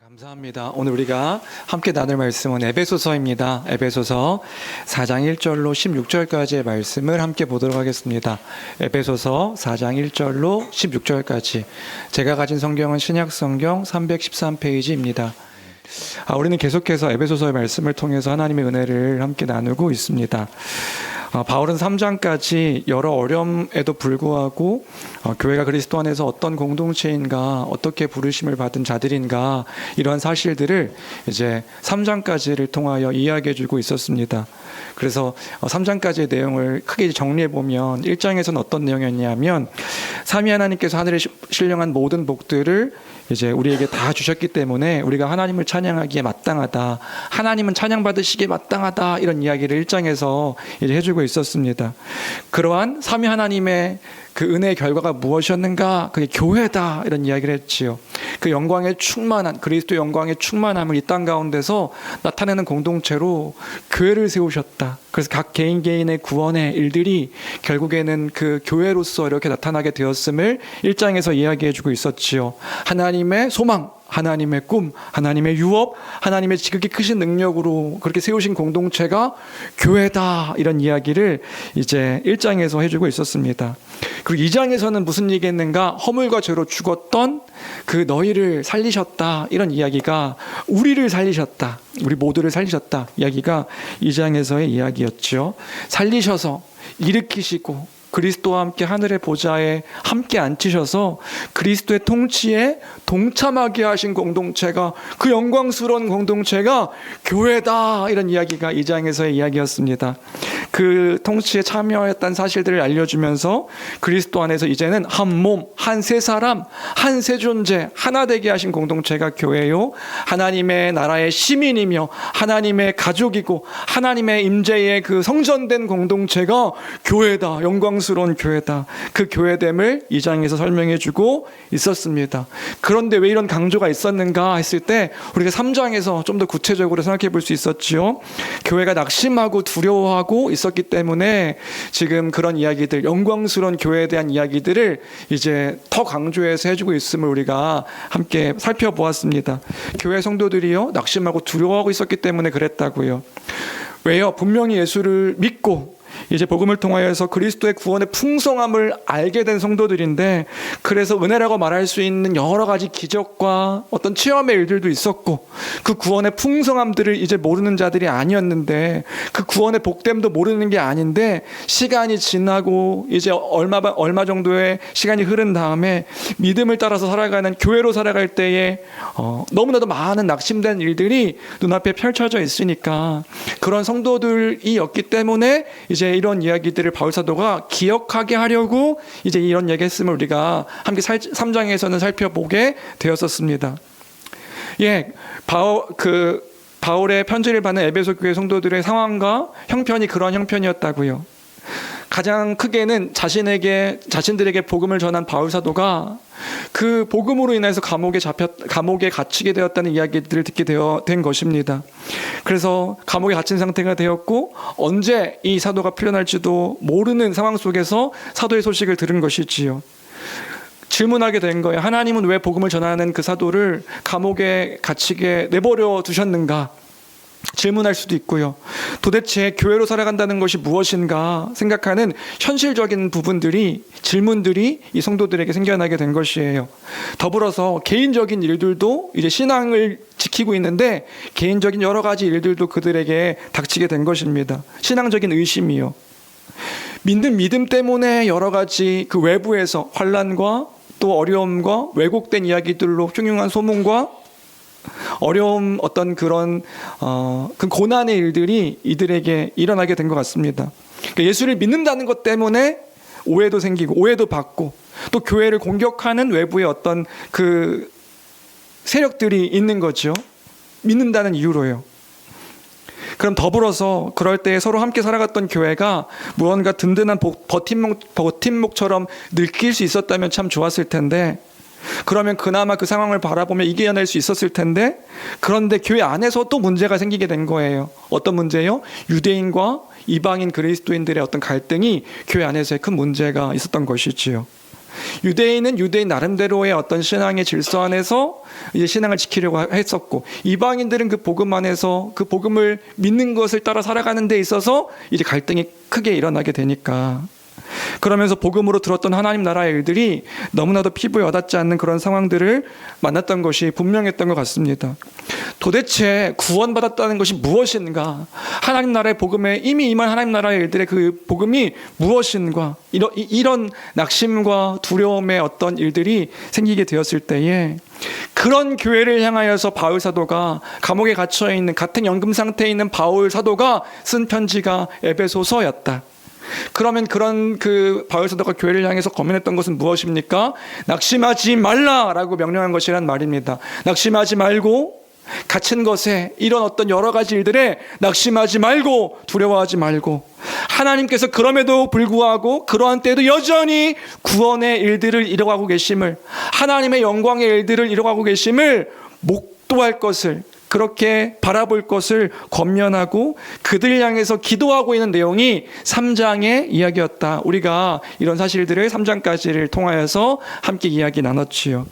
감사합니다. 오늘 우리가 함께 나눌 말씀은 에베소서입니다. 에베소서 4장 1절로 16절까지의 말씀을 함께 보도록 하겠습니다. 에베소서 4장 1절로 16절까지. 제가 가진 성경은 신약성경 313페이지입니다. 우리는 계속해서 에베소서의 말씀을 통해서 하나님의 은혜를 함께 나누고 있습니다. 바울은 3장까지 여러 어려움에도 불구하고 교회가 그리스도 안에서 어떤 공동체인가, 어떻게 부르심을 받은 자들인가, 이러한 사실들을 이제 3장까지를 통하여 이야기해 주고 있었습니다. 그래서 3장까지의 내용을 크게 정리해 보면 1장에서는 어떤 내용이었냐면, 삼위 하나님께서 하늘에 신령한 모든 복들을 이제 우리에게 다 주셨기 때문에 우리가 하나님을 찬양하기에 마땅하다, 하나님은 찬양받으시기에 마땅하다, 이런 이야기를 1장에서 이제 해주고 있었습니다. 그러한 삼위 하나님의 그 은혜의 결과가 무엇이었는가? 그게 교회다, 이런 이야기를 했지요. 그 영광의 충만한, 그리스도의 영광의 충만함을 이 땅 가운데서 나타내는 공동체로 교회를 세우셨다. 그래서 각 개인의 구원의 일들이 결국에는 그 교회로서 이렇게 나타나게 되었음을 1장에서 이야기해주고 있었지요. 하나님의 소망, 하나님의 꿈, 하나님의 유업, 하나님의 지극히 크신 능력으로 그렇게 세우신 공동체가 교회다, 이런 이야기를 이제 1장에서 해주고 있었습니다. 그리고 2장에서는 무슨 얘기했는가? 허물과 죄로 죽었던 그 너희를 살리셨다, 이런 이야기가 우리를 살리셨다, 우리 모두를 살리셨다, 이야기가 2장에서의 이야기였죠. 살리셔서 일으키시고 그리스도와 함께 하늘의 보좌에 함께 앉히셔서 그리스도의 통치에 동참하게 하신 공동체가, 그 영광스러운 공동체가 교회다, 이런 이야기가 2장에서의 이야기였습니다. 그 통치에 참여했다는 사실들을 알려주면서 그리스도 안에서 이제는 한 몸, 한 세 사람, 한 세 존재, 하나 되게 하신 공동체가 교회요, 하나님의 나라의 시민이며 하나님의 가족이고 하나님의 임재의 그 성전된 공동체가 교회다, 영광스러운 교회다, 그 교회됨을 2장에서 설명해주고 있었습니다. 그런데 왜 이런 강조가 있었는가 했을 때 우리가 3장에서 좀 더 구체적으로 생각해 볼 수 있었지요. 교회가 낙심하고 두려워하고 있었기 때문에 지금 그런 이야기들, 영광스러운 교회에 대한 이야기들을 이제 더 강조해서 해주고 있음을 우리가 함께 살펴보았습니다. 교회 성도들이요, 낙심하고 두려워하고 있었기 때문에 그랬다고요. 왜요? 분명히 예수를 믿고 이제 복음을 통하여서 그리스도의 구원의 풍성함을 알게 된 성도들인데, 그래서 은혜라고 말할 수 있는 여러 가지 기적과 어떤 체험의 일들도 있었고, 그 구원의 풍성함들을 이제 모르는 자들이 아니었는데, 그 구원의 복됨도 모르는 게 아닌데, 시간이 지나고 이제 얼마 정도의 시간이 흐른 다음에 믿음을 따라서 살아가는 교회로 살아갈 때에 너무나도 많은 낙심된 일들이 눈앞에 펼쳐져 있으니까, 그런 성도들이었기 때문에 이제 이런 이야기들을 바울 사도가 기억하게 하려고 이제 이런 얘기했음을 우리가 함께 3장에서는 살펴보게 되었었습니다. 바울의 편지를 받는 에베소 교회 성도들의 상황과 형편이 그런 형편이었다고요. 가장 크게는 자신들에게 복음을 전한 바울 사도가 그 복음으로 인해서 감옥에 갇히게 되었다는 이야기들을 듣게 된 것입니다. 그래서 감옥에 갇힌 상태가 되었고, 언제 이 사도가 풀려날지도 모르는 상황 속에서 사도의 소식을 들은 것이지요. 질문하게 된 거예요. 하나님은 왜 복음을 전하는 그 사도를 감옥에 갇히게 내버려 두셨는가? 질문할 수도 있고요. 도대체 교회로 살아간다는 것이 무엇인가 생각하는 현실적인 질문들이 이 성도들에게 생겨나게 된 것이에요. 더불어서 개인적인 일들도 이제 신앙을 지키고 있는데, 개인적인 여러 가지 일들도 그들에게 닥치게 된 것입니다. 신앙적인 의심이요. 믿는 믿음 때문에 여러 가지 그 외부에서 환난과 또 어려움과 왜곡된 이야기들로 흉흉한 소문과 어려움, 어떤 그런 그 고난의 일들이 이들에게 일어나게 된 것 같습니다. 그러니까 예수를 믿는다는 것 때문에 오해도 생기고 오해도 받고, 또 교회를 공격하는 외부의 어떤 그 세력들이 있는 거죠. 믿는다는 이유로요. 그럼 더불어서 그럴 때 서로 함께 살아갔던 교회가 무언가 든든한 버팀목처럼 느낄 수 있었다면 참 좋았을 텐데, 그러면 그나마 그 상황을 바라보며 이겨낼 수 있었을 텐데, 그런데 교회 안에서 또 문제가 생기게 된 거예요. 어떤 문제요? 유대인과 이방인 그리스도인들의 어떤 갈등이 교회 안에서의 큰 문제가 있었던 것이지요. 유대인은 유대인 나름대로의 어떤 신앙의 질서 안에서 이제 신앙을 지키려고 했었고, 이방인들은 그 복음 안에서 그 복음을 믿는 것을 따라 살아가는 데 있어서 이제 갈등이 크게 일어나게 되니까, 그러면서 복음으로 들었던 하나님 나라의 일들이 너무나도 피부에 와닿지 않는 그런 상황들을 만났던 것이 분명했던 것 같습니다. 도대체 구원받았다는 것이 무엇인가? 하나님 나라의 복음에 이미 임한 하나님 나라의 일들의 그 복음이 무엇인가? 이런 낙심과 두려움의 어떤 일들이 생기게 되었을 때에, 그런 교회를 향하여서 바울 사도가 감옥에 갇혀 있는, 같은 연금 상태에 있는 바울 사도가 쓴 편지가 에베소서였다. 그러면 그런 그 바울 사도가 교회를 향해서 권면했던 것은 무엇입니까? 낙심하지 말라라고 명령한 것이란 말입니다. 낙심하지 말고, 갇힌 것에, 이런 어떤 여러 가지 일들에 낙심하지 말고, 두려워하지 말고, 하나님께서 그럼에도 불구하고 그러한 때에도 여전히 구원의 일들을 이뤄가고 계심을, 하나님의 영광의 일들을 이뤄가고 계심을 목도할 것을, 그렇게 바라볼 것을 권면하고 그들 향해서 기도하고 있는 내용이 3장의 이야기였다. 우리가 이런 사실들을 3장까지를 통하여서 함께 이야기 나눴지요.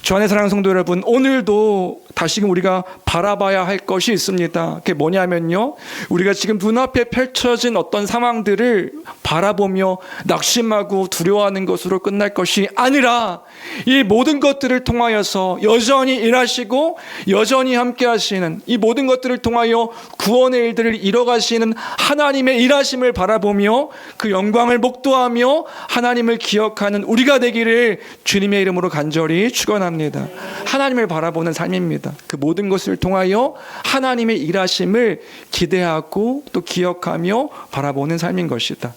주 안의 사랑하는 성도 여러분, 오늘도 다시금 우리가 바라봐야 할 것이 있습니다. 그게 뭐냐면요, 우리가 지금 눈앞에 펼쳐진 어떤 상황들을 바라보며 낙심하고 두려워하는 것으로 끝날 것이 아니라, 이 모든 것들을 통하여서 여전히 일하시고 여전히 함께 하시는, 이 모든 것들을 통하여 구원의 일들을 이뤄가시는 하나님의 일하심을 바라보며 그 영광을 목도하며 하나님을 기억하는 우리가 되기를 주님의 이름으로 간절히 축원합니다. 하나님을 바라보는 삶입니다. 그 모든 것을 통하여 하나님의 일하심을 기대하고 또 기억하며 바라보는 삶인 것이다.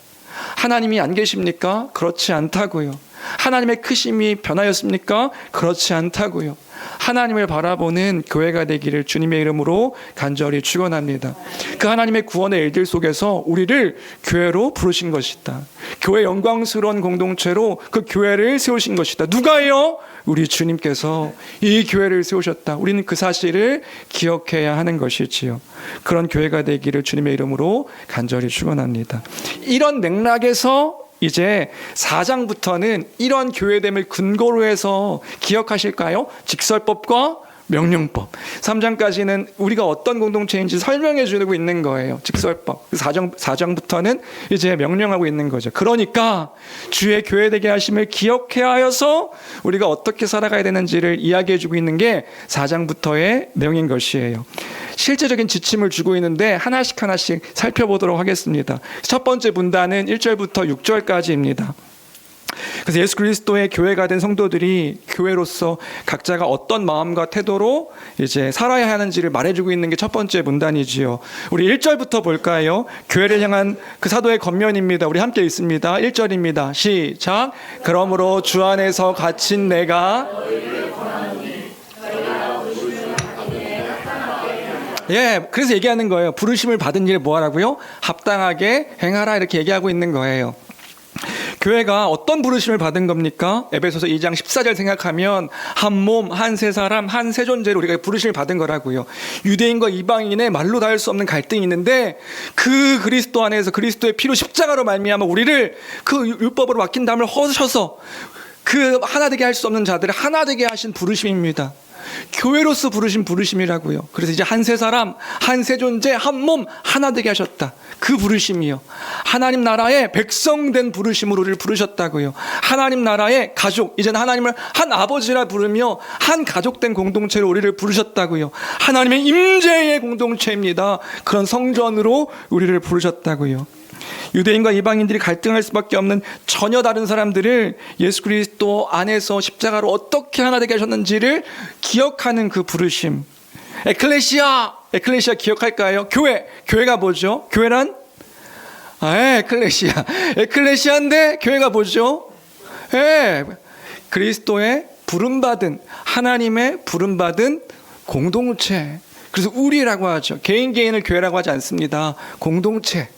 하나님이 안 계십니까? 그렇지 않다고요. 하나님의 크심이 변하였습니까? 그렇지 않다고요. 하나님을 바라보는 교회가 되기를 주님의 이름으로 간절히 축원합니다. 그 하나님의 구원의 일들 속에서 우리를 교회로 부르신 것이다. 교회 영광스러운 공동체로 그 교회를 세우신 것이다. 누가요? 우리 주님께서 이 교회를 세우셨다. 우리는 그 사실을 기억해야 하는 것이지요. 그런 교회가 되기를 주님의 이름으로 간절히 축원합니다. 이런 맥락에서 이제 4장부터는 이런 교회됨을 근거로 해서 기억하실까요? 직설법과 명령법. 3장까지는 우리가 어떤 공동체인지 설명해 주고 있는 거예요. 직설법. 4장부터는 이제 명령하고 있는 거죠. 그러니까 주의 교회되게 하심을 기억해야 하여서 우리가 어떻게 살아가야 되는지를 이야기해 주고 있는 게 4장부터의 내용인 것이에요. 실제적인 지침을 주고 있는데 하나씩 살펴보도록 하겠습니다. 첫 번째 문단은 1절부터 6절까지입니다. 그래서 예수 그리스도의 교회가 된 성도들이 교회로서 각자가 어떤 마음과 태도로 이제 살아야 하는지를 말해주고 있는 게 첫 번째 문단이지요. 우리 1절부터 볼까요? 교회를 향한 그 사도의 권면입니다. 우리 함께 읽습니다. 1절입니다. 시작. 그러므로 주 안에서 갇힌 내가, 그래서 얘기하는 거예요. 부르심을 받은 일을 뭐 하라고요? 합당하게 행하라, 이렇게 얘기하고 있는 거예요. 교회가 어떤 부르심을 받은 겁니까? 에베소서 2장 14절 생각하면 한 몸, 한 세 사람, 한 세 존재로 우리가 부르심을 받은 거라고요. 유대인과 이방인의 말로 다 할 수 없는 갈등이 있는데, 그 그리스도 안에서 그리스도의 피로 십자가로 말미암아 우리를 그 율법으로 맡긴 담을 허셔서 그 하나 되게 할 수 없는 자들을 하나 되게 하신 부르심입니다. 교회로서 부르신 부르심이라고요. 그래서 이제 한 세 사람, 한 세 존재, 한 몸 하나 되게 하셨다. 그 부르심이요. 하나님 나라의 백성된 부르심으로 우리를 부르셨다고요. 하나님 나라의 가족, 이제는 하나님을 한 아버지라 부르며 한 가족된 공동체로 우리를 부르셨다고요. 하나님의 임재의 공동체입니다. 그런 성전으로 우리를 부르셨다고요. 유대인과 이방인들이 갈등할 수밖에 없는 전혀 다른 사람들을 예수 그리스도 안에서 십자가로 어떻게 하나 되게 하셨는지를 기억하는 그 부르심. 에클레시아 기억할까요? 교회가 뭐죠? 교회란? 에클레시아인데 교회가 뭐죠? 그리스도의 부름받은, 하나님의 부름받은 공동체. 그래서 우리라고 하죠. 개인을 교회라고 하지 않습니다. 공동체.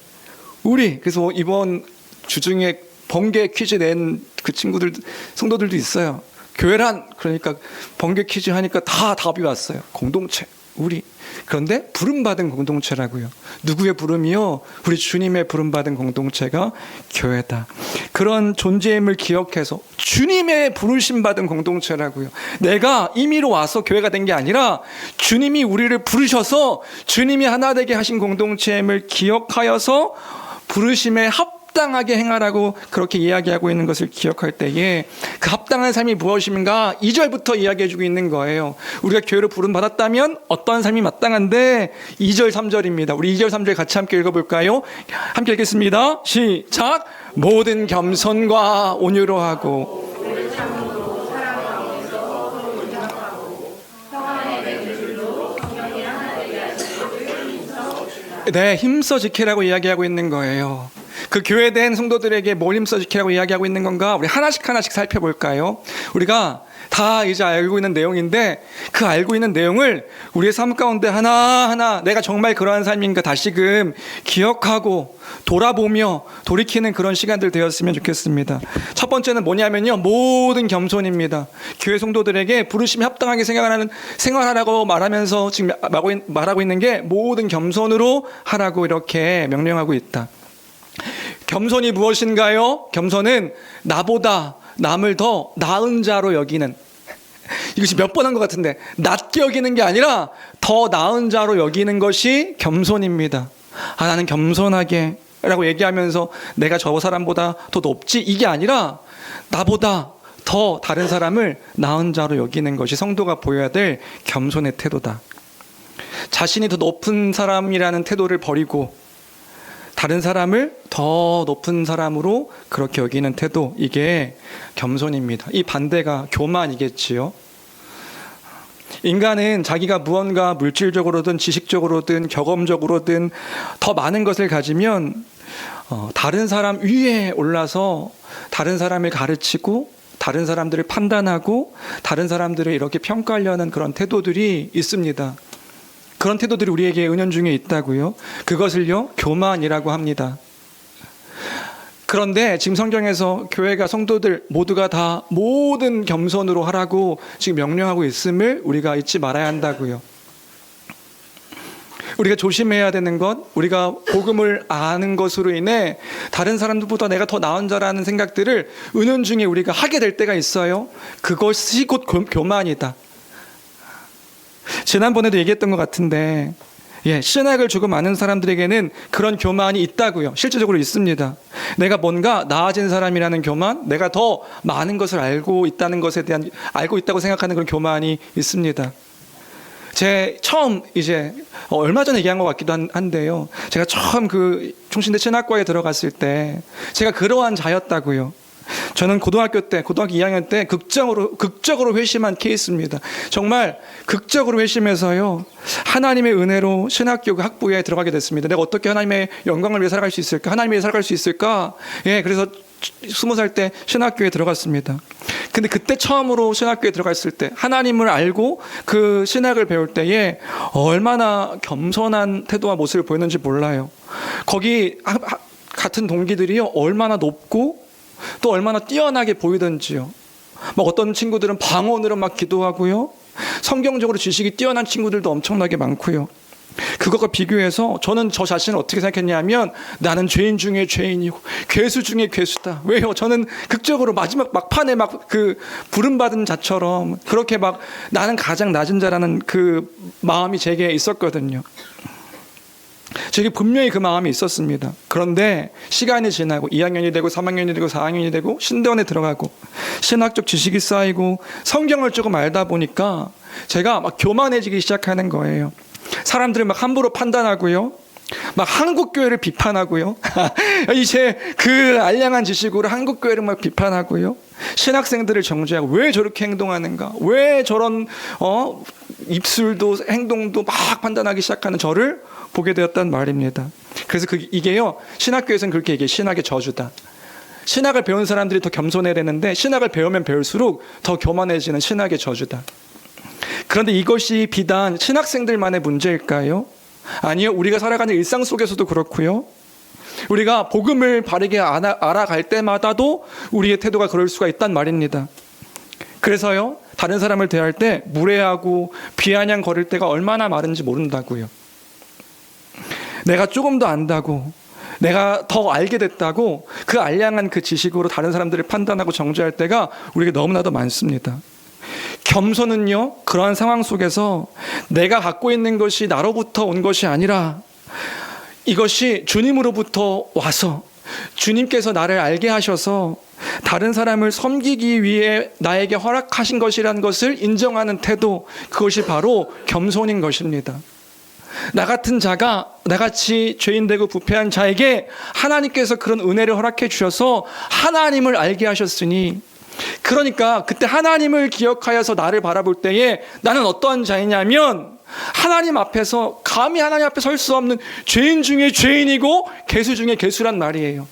그래서 이번 주중에 번개 퀴즈 낸 그 친구들, 성도들도 있어요. 교회란, 그러니까 번개 퀴즈 하니까 다 답이 왔어요. 공동체. 우리. 그런데 부름받은 공동체라고요. 누구의 부름이요? 우리 주님의 부름받은 공동체가 교회다. 그런 존재임을 기억해서 주님의 부르심 받은 공동체라고요. 내가 임의로 와서 교회가 된 게 아니라 주님이 우리를 부르셔서 주님이 하나 되게 하신 공동체임을 기억하여서 부르심에 합당하게 행하라고 그렇게 이야기하고 있는 것을 기억할 때에 그 합당한 삶이 무엇인가 2절부터 이야기해주고 있는 거예요. 우리가 교회로 부름받았다면 어떤 삶이 마땅한데 2절 3절입니다. 우리 2절 3절 같이 함께 읽어볼까요? 함께 읽겠습니다. 시작. 모든 겸손과 온유로 하고 네, 힘써 지키라고 이야기하고 있는 거예요. 그 교회된 성도들에게 뭘 힘써 지키라고 이야기하고 있는 건가? 우리 하나씩 살펴볼까요? 우리가 다 이제 알고 있는 내용인데 그 알고 있는 내용을 우리의 삶 가운데 하나하나 내가 정말 그러한 삶인가 다시금 기억하고 돌아보며 돌이키는 그런 시간들 되었으면 좋겠습니다. 첫 번째는 뭐냐면요, 모든 겸손입니다. 교회 성도들에게 부르심이 합당하게 생활하라고 말하면서 지금 말하고 있는 게 모든 겸손으로 하라고 이렇게 명령하고 있다. 겸손이 무엇인가요? 겸손은 나보다 남을 더 나은 자로 여기는, 이것이 몇 번 한 것 같은데, 낮게 여기는 게 아니라 더 나은 자로 여기는 것이 겸손입니다. 아, 나는 겸손하게 라고 얘기하면서 내가 저 사람보다 더 높지, 이게 아니라 나보다 더 다른 사람을 나은 자로 여기는 것이 성도가 보여야 될 겸손의 태도다. 자신이 더 높은 사람이라는 태도를 버리고 다른 사람을 더 높은 사람으로 그렇게 여기는 태도, 이게 겸손입니다. 이 반대가 교만이겠지요. 인간은 자기가 무언가 물질적으로든 지식적으로든 경험적으로든 더 많은 것을 가지면 다른 사람 위에 올라서 다른 사람을 가르치고 다른 사람들을 판단하고 다른 사람들을 이렇게 평가하려는 그런 태도들이 있습니다. 그런 태도들이 우리에게 은연중에 있다고요. 그것을요, 교만이라고 합니다. 그런데 지금 성경에서 교회가 성도들 모두가 다 모든 겸손으로 하라고 지금 명령하고 있음을 우리가 잊지 말아야 한다고요. 우리가 조심해야 되는 것, 우리가 복음을 아는 것으로 인해 다른 사람들보다 내가 더 나은 자라는 생각들을 은연중에 우리가 하게 될 때가 있어요. 그것이 곧 교만이다. 지난번에도 얘기했던 것 같은데, 신학을 조금 아는 사람들에게는 그런 교만이 있다고요. 실제적으로 있습니다. 내가 뭔가 나아진 사람이라는 교만, 내가 더 많은 것을 알고 있다는 것에 대한, 알고 있다고 생각하는 그런 교만이 있습니다. 제 처음 이제 얼마 전에 얘기한 것 같기도 한데요. 제가 처음 그 총신대 신학과에 들어갔을 때 제가 그러한 자였다고요. 저는 고등학교 2학년 때 극적으로 회심한 케이스입니다. 정말 극적으로 회심해서요, 하나님의 은혜로 신학교 학부에 들어가게 됐습니다. 내가 어떻게 하나님의 영광을 위해 살아갈 수 있을까? 하나님을 위해 살아갈 수 있을까? 그래서 20살 때 신학교에 들어갔습니다. 근데 그때 처음으로 신학교에 들어갔을 때 하나님을 알고 그 신학을 배울 때에 얼마나 겸손한 태도와 모습을 보였는지 몰라요. 거기 같은 동기들이요, 얼마나 높고 또 얼마나 뛰어나게 보이던지요. 막 어떤 친구들은 방언으로 막 기도하고요, 성경적으로 지식이 뛰어난 친구들도 엄청나게 많고요. 그것과 비교해서 저는 저 자신을 어떻게 생각했냐면, 나는 죄인 중에 죄인이고 괴수 중에 괴수다. 왜요? 저는 극적으로 마지막 막판에 막 그 부름받은 자처럼 그렇게 막 나는 가장 낮은 자라는 그 마음이 제게 있었거든요. 제게 분명히 그 마음이 있었습니다. 그런데 시간이 지나고 2학년이 되고 3학년이 되고 4학년이 되고 신대원에 들어가고 신학적 지식이 쌓이고 성경을 조금 알다 보니까 제가 막 교만해지기 시작하는 거예요. 사람들을 막 함부로 판단하고요, 막 한국 교회를 비판하고요, 이제 그 알량한 지식으로 한국 교회를 막 비판하고요, 신학생들을 정죄하고 왜 저렇게 행동하는가, 왜 저런 입술도 행동도 막 판단하기 시작하는 저를 보게 되었단 말입니다. 그래서 이게요, 신학교에서는 그렇게 얘기해요. 신학의 저주다. 신학을 배운 사람들이 더 겸손해야 되는데 신학을 배우면 배울수록 더 교만해지는 신학의 저주다. 그런데 이것이 비단 신학생들만의 문제일까요? 아니요. 우리가 살아가는 일상 속에서도 그렇고요, 우리가 복음을 바르게 알아갈 때마다도 우리의 태도가 그럴 수가 있단 말입니다. 그래서요, 다른 사람을 대할 때 무례하고 비아냥거릴 때가 얼마나 많은지 모른다고요. 내가 조금 더 안다고, 내가 더 알게 됐다고 그 알량한 그 지식으로 다른 사람들을 판단하고 정죄할 때가 우리에게 너무나도 많습니다. 겸손은요, 그러한 상황 속에서 내가 갖고 있는 것이 나로부터 온 것이 아니라 이것이 주님으로부터 와서 주님께서 나를 알게 하셔서 다른 사람을 섬기기 위해 나에게 허락하신 것이라는 것을 인정하는 태도, 그것이 바로 겸손인 것입니다. 나 같은 자가, 나같이 죄인되고 부패한 자에게 하나님께서 그런 은혜를 허락해 주셔서 하나님을 알게 하셨으니, 그러니까 그때 하나님을 기억하여서 나를 바라볼 때에 나는 어떠한 자이냐면 하나님 앞에서 감히 하나님 앞에 설 수 없는 죄인 중에 죄인이고 괴수 중에 괴수란 말이에요.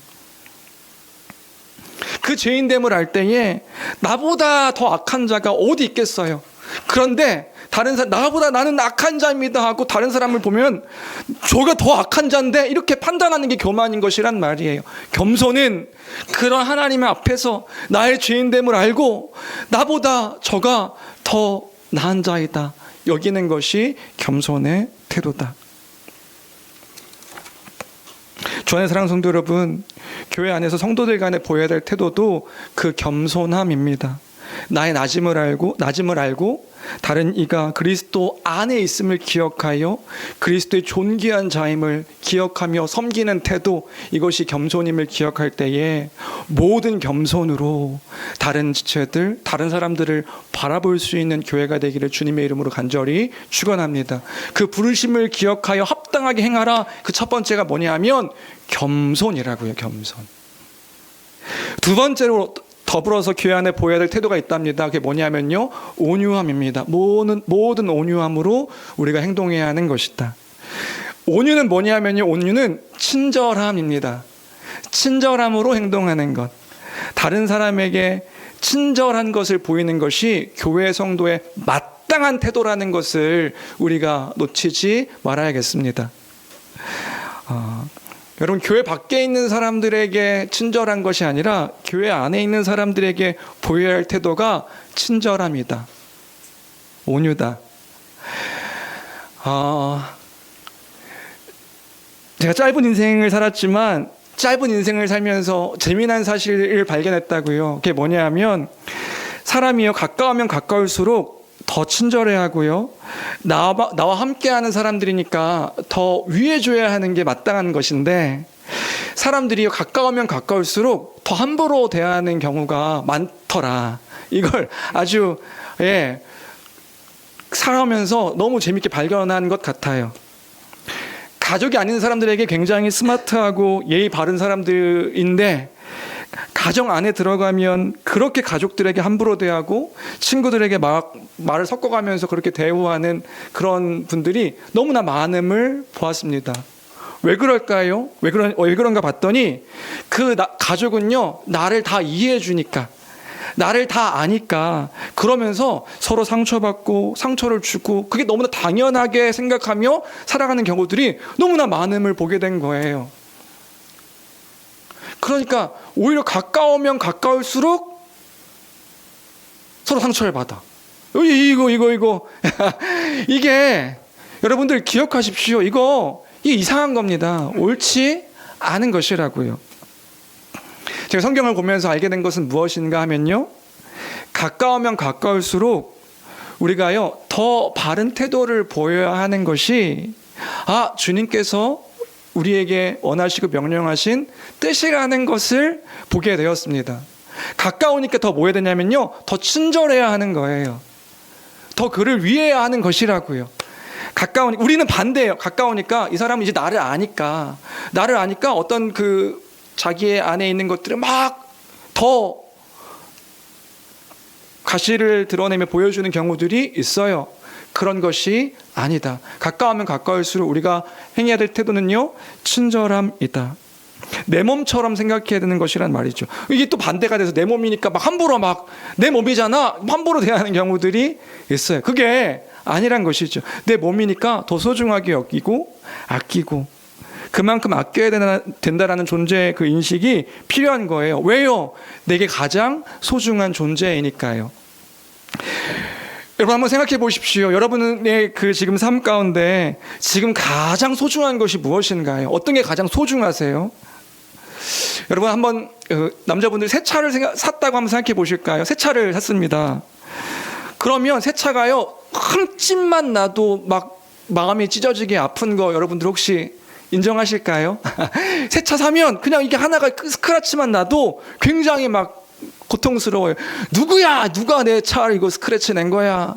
그 죄인됨을 알 때에 나보다 더 악한 자가 어디 있겠어요. 그런데 다른 사람, 나보다 나는 악한 자입니다 하고 다른 사람을 보면 저가 더 악한 자인데 이렇게 판단하는 게 교만인 것이란 말이에요. 겸손은 그런 하나님 앞에서 나의 죄인됨을 알고 나보다 저가 더 나은 자이다 여기는 것이 겸손의 태도다. 주안의 사랑하는 성도 여러분, 교회 안에서 성도들 간에 보여야 될 태도도 그 겸손함입니다. 나의 낮음을 알고 다른 이가 그리스도 안에 있음을 기억하여 그리스도의 존귀한 자임을 기억하며 섬기는 태도, 이것이 겸손임을 기억할 때에 모든 겸손으로 다른 지체들, 다른 사람들을 바라볼 수 있는 교회가 되기를 주님의 이름으로 간절히 축원합니다. 그 부르심을 기억하여 합당하게 행하라. 그 첫 번째가 뭐냐면 겸손이라고요. 겸손. 두 번째로 더불어서 교회 안에 보여야 될 태도가 있답니다. 그게 뭐냐면요, 온유함입니다. 모든 온유함으로 우리가 행동해야 하는 것이다. 온유는 뭐냐면요, 온유는 친절함입니다. 친절함으로 행동하는 것. 다른 사람에게 친절한 것을 보이는 것이 교회 성도의 마땅한 태도라는 것을 우리가 놓치지 말아야겠습니다. 여러분, 교회 밖에 있는 사람들에게 친절한 것이 아니라 교회 안에 있는 사람들에게 보여야 할 태도가 친절함이다. 온유다. 제가 짧은 인생을 살았지만 짧은 인생을 살면서 재미난 사실을 발견했다고요. 그게 뭐냐면 사람이요, 가까우면 가까울수록 더 친절해야 하고요, 나와 함께하는 사람들이니까 더 위해줘야 하는 게 마땅한 것인데, 사람들이 가까우면 가까울수록 더 함부로 대하는 경우가 많더라. 이걸 아주 살아오면서 너무 재밌게 발견한 것 같아요. 가족이 아닌 사람들에게 굉장히 스마트하고 예의 바른 사람들인데 가정 안에 들어가면 그렇게 가족들에게 함부로 대하고 친구들에게 말을 섞어가면서 그렇게 대우하는 그런 분들이 너무나 많음을 보았습니다. 왜 그럴까요? 왜 그런가 봤더니 그 가족은요, 나를 다 이해해 주니까, 나를 다 아니까, 그러면서 서로 상처받고 상처를 주고 그게 너무나 당연하게 생각하며 살아가는 경우들이 너무나 많음을 보게 된 거예요. 그러니까 오히려 가까우면 가까울수록 서로 상처를 받아. 이거 이게 여러분들 기억하십시오. 이게 이상한 겁니다. 옳지 않은 것이라고요. 제가 성경을 보면서 알게 된 것은 무엇인가 하면요, 가까우면 가까울수록 우리가요 더 바른 태도를 보여야 하는 것이 주님께서 우리에게 원하시고 명령하신 뜻이라는 것을 보게 되었습니다. 가까우니까 더 뭐 해야 되냐면요, 더 친절해야 하는 거예요. 더 그를 위해야 하는 것이라고요. 우리는 반대예요. 가까우니까 이 사람은 이제 나를 아니까 어떤 그 자기의 안에 있는 것들을 막 더 가시를 드러내며 보여주는 경우들이 있어요. 그런 것이 아니다. 가까우면 가까울수록 우리가 행해야 될 태도는요, 친절함이다. 내 몸처럼 생각해야 되는 것이란 말이죠. 이게 또 반대가 돼서 내 몸이니까 막 함부로 내 몸이잖아 함부로 대하는 경우들이 있어요. 그게 아니란 것이죠. 내 몸이니까 더 소중하게 여기고 아끼고 그만큼 아껴야 된다라는 존재의 그 인식이 필요한 거예요. 왜요? 내게 가장 소중한 존재이니까요. 여러분 한번 생각해 보십시오. 여러분의 그 지금 삶 가운데 지금 가장 소중한 것이 무엇인가요? 어떤 게 가장 소중하세요? 여러분 한번 남자분들 새 차를 샀다고 한번 생각해 보실까요? 새 차를 샀습니다. 그러면 새 차가요 한 찜만 나도 막 마음이 찢어지게 아픈 거 여러분들 혹시 인정하실까요? 새 차 사면 그냥 이게 하나가 스크래치만 나도 굉장히 막 고통스러워요. 누구야? 누가 내 차를 이거 스크래치 낸 거야?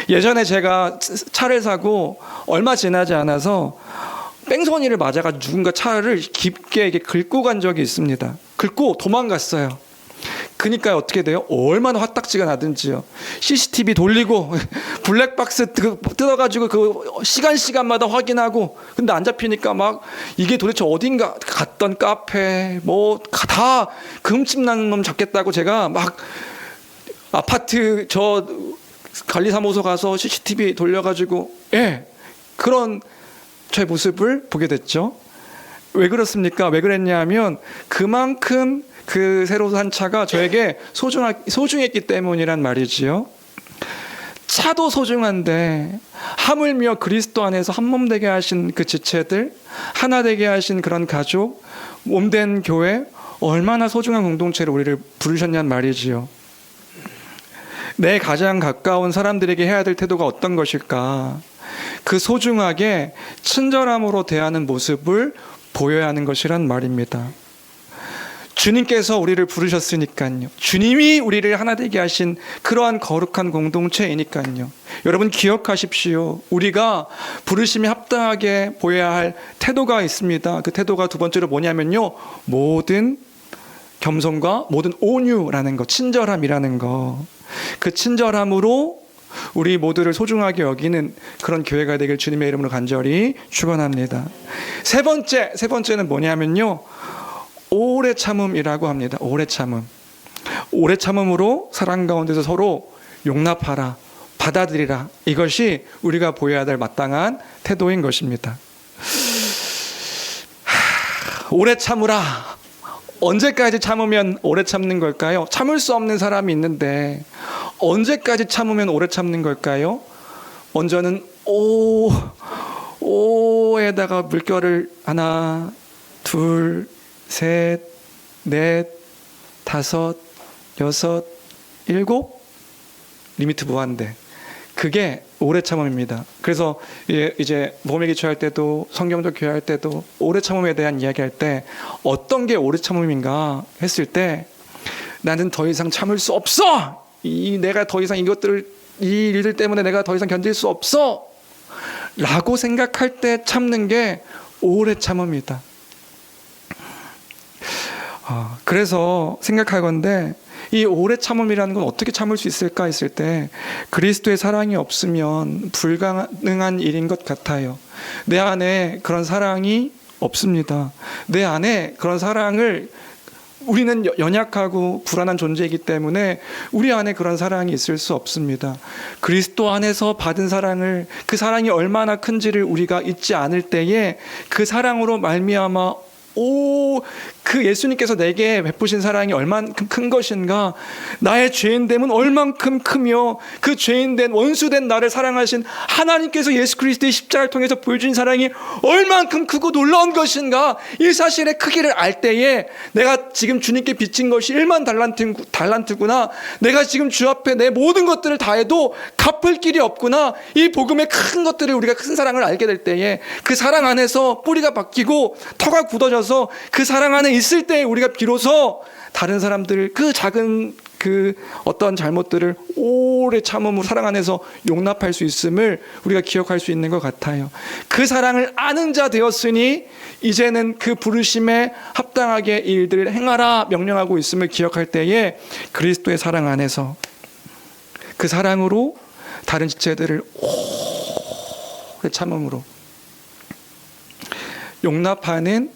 예전에 제가 차를 사고 얼마 지나지 않아서 뺑소니를 맞아가지고 누군가 차를 깊게 이렇게 긁고 간 적이 있습니다. 긁고 도망갔어요. 그러니까 어떻게 돼요? 얼마나 화딱지가 나든지요. CCTV 돌리고 블랙박스 뜯어가지고 그 시간마다 확인하고 근데 안 잡히니까 막 이게 도대체 어딘가 갔던 카페 뭐 다 그 흠집 나는 놈 잡겠다고 제가 막 아파트 저 관리사무소 가서 CCTV 돌려가지고 그런 저의 모습을 보게 됐죠. 왜 그렇습니까? 왜 그랬냐면 그만큼 그 새로 산 차가 저에게 소중했기 때문이란 말이지요. 차도 소중한데 하물며 그리스도 안에서 한몸 되게 하신 그 지체들, 하나 되게 하신 그런 가족, 몸된 교회, 얼마나 소중한 공동체로 우리를 부르셨냔 말이지요. 내 가장 가까운 사람들에게 해야 될 태도가 어떤 것일까? 그 소중하게 친절함으로 대하는 모습을 보여야 하는 것이란 말입니다. 주님께서 우리를 부르셨으니까요. 주님이 우리를 하나 되게 하신 그러한 거룩한 공동체이니까요. 여러분 기억하십시오. 우리가 부르심에 합당하게 보여야 할 태도가 있습니다. 그 태도가 두 번째로 뭐냐면요. 모든 겸손과 모든 온유라는 것, 친절함이라는 것. 그 친절함으로 우리 모두를 소중하게 여기는 그런 교회가 되길 주님의 이름으로 간절히 축원합니다. 세 번째는 뭐냐면요. 오래 참음이라고 합니다. 오래 참음. 오래 참음으로 사랑 가운데서 서로 용납하라, 받아들이라. 이것이 우리가 보여야 될 마땅한 태도인 것입니다. 오래 참으라. 언제까지 참으면 오래 참는 걸까요? 참을 수 없는 사람이 있는데 언제까지 참으면 오래 참는 걸까요? 먼저는 오에다가 물결을 하나, 둘, 셋, 넷, 다섯, 여섯, 일곱 리미트 무한대. 그게 오래 참음입니다. 그래서 이제 몸에 기초할 때도 성경적 교회할 때도 오래 참음에 대한 이야기할 때 어떤 게 오래 참음인가 했을 때 나는 더 이상 참을 수 없어. 내가 더 이상 이 일들 때문에 내가 더 이상 견딜 수 없어. 라고 생각할 때 참는 게 오래 참음이다. 그래서 생각하건대 이 오래 참음이라는 건 어떻게 참을 수 있을까 했을 때 그리스도의 사랑이 없으면 불가능한 일인 것 같아요. 내 안에 그런 사랑이 없습니다. 내 안에 그런 사랑을 우리는 연약하고 불안한 존재이기 때문에 우리 안에 그런 사랑이 있을 수 없습니다. 그리스도 안에서 받은 사랑을 그 사랑이 얼마나 큰지를 우리가 잊지 않을 때에 그 사랑으로 말미암아 그 예수님께서 내게 베푸신 사랑이 얼만큼 큰 것인가, 나의 죄인됨은 얼만큼 크며 그 죄인된 원수된 나를 사랑하신 하나님께서 예수 그리스도의 십자가를 통해서 보여준 사랑이 얼만큼 크고 놀라운 것인가, 이 사실의 크기를 알 때에 내가 지금 주님께 빚진 것이 1만 달란트구나, 내가 지금 주 앞에 내 모든 것들을 다해도 갚을 길이 없구나, 이 복음의 큰 것들을 우리가 큰 사랑을 알게 될 때에 그 사랑 안에서 뿌리가 박히고 터가 굳어져서 그 사랑 안에 있을 때 우리가 비로소 다른 사람들 그 작은 그 어떤 잘못들을 오래 참음으로 사랑 안에서 용납할 수 있음을 우리가 기억할 수 있는 것 같아요. 그 사랑을 아는 자 되었으니 이제는 그 부르심에 합당하게 이 일들을 행하라 명령하고 있음을 기억할 때에 그리스도의 사랑 안에서 그 사랑으로 다른 지체들을 오래 참음으로 용납하는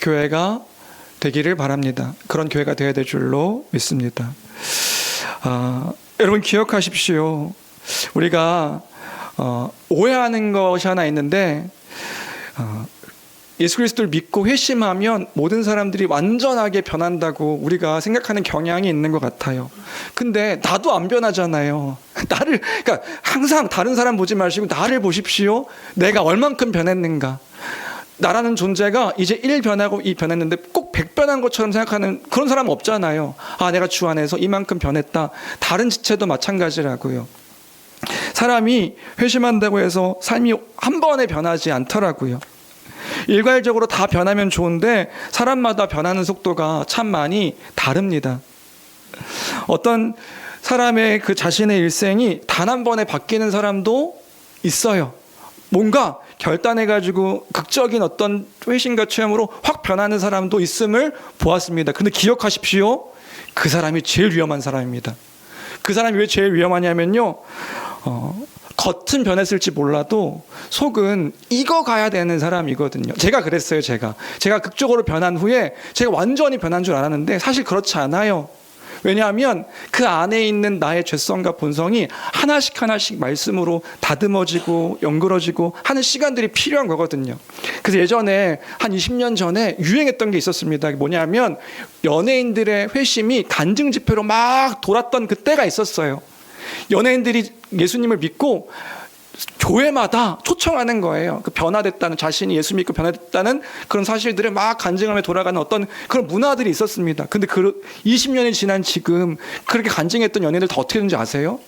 교회가 되기를 바랍니다. 그런 교회가 되어야 될 줄로 믿습니다. 여러분 기억하십시오. 우리가 오해하는 것이 하나 있는데 예수 그리스도를 믿고 회심하면 모든 사람들이 완전하게 변한다고 우리가 생각하는 경향이 있는 것 같아요. 근데 나도 안 변하잖아요. 그러니까 항상 다른 사람 보지 마시고 나를 보십시오. 내가 얼만큼 변했는가. 나라는 존재가 이제 1 변하고 2 변했는데 꼭 100 변한 것처럼 생각하는 그런 사람 없잖아요. 아, 내가 주 안에서 이만큼 변했다. 다른 지체도 마찬가지라고요. 사람이 회심한다고 해서 삶이 한 번에 변하지 않더라고요. 일괄적으로 다 변하면 좋은데 사람마다 변하는 속도가 참 많이 다릅니다. 어떤 사람의 그 자신의 일생이 단 한 번에 바뀌는 사람도 있어요. 뭔가 결단해가지고 극적인 어떤 회심과 체험으로 확 변하는 사람도 있음을 보았습니다. 근데 기억하십시오. 그 사람이 제일 위험한 사람입니다. 그 사람이 왜 제일 위험하냐면요. 겉은 변했을지 몰라도 속은 익어가야 되는 사람이거든요. 제가 그랬어요. 제가 극적으로 변한 후에 제가 완전히 변한 줄 알았는데 사실 그렇지 않아요. 왜냐하면 그 안에 있는 나의 죄성과 본성이 하나씩 말씀으로 다듬어지고 연그러지고 하는 시간들이 필요한 거거든요. 그래서 예전에 한 20년 전에 유행했던 게 있었습니다. 뭐냐면 연예인들의 회심이 간증 집회로 막 돌았던 그때가 있었어요. 연예인들이 예수님을 믿고 교회마다 초청하는 거예요. 그 변화됐다는, 자신이 예수 믿고 변화됐다는 그런 사실들을 막 간증하며 돌아가는 어떤 그런 문화들이 있었습니다. 근데 그 20년이 지난 지금 그렇게 간증했던 연예인들 다 어떻게 되는지 아세요?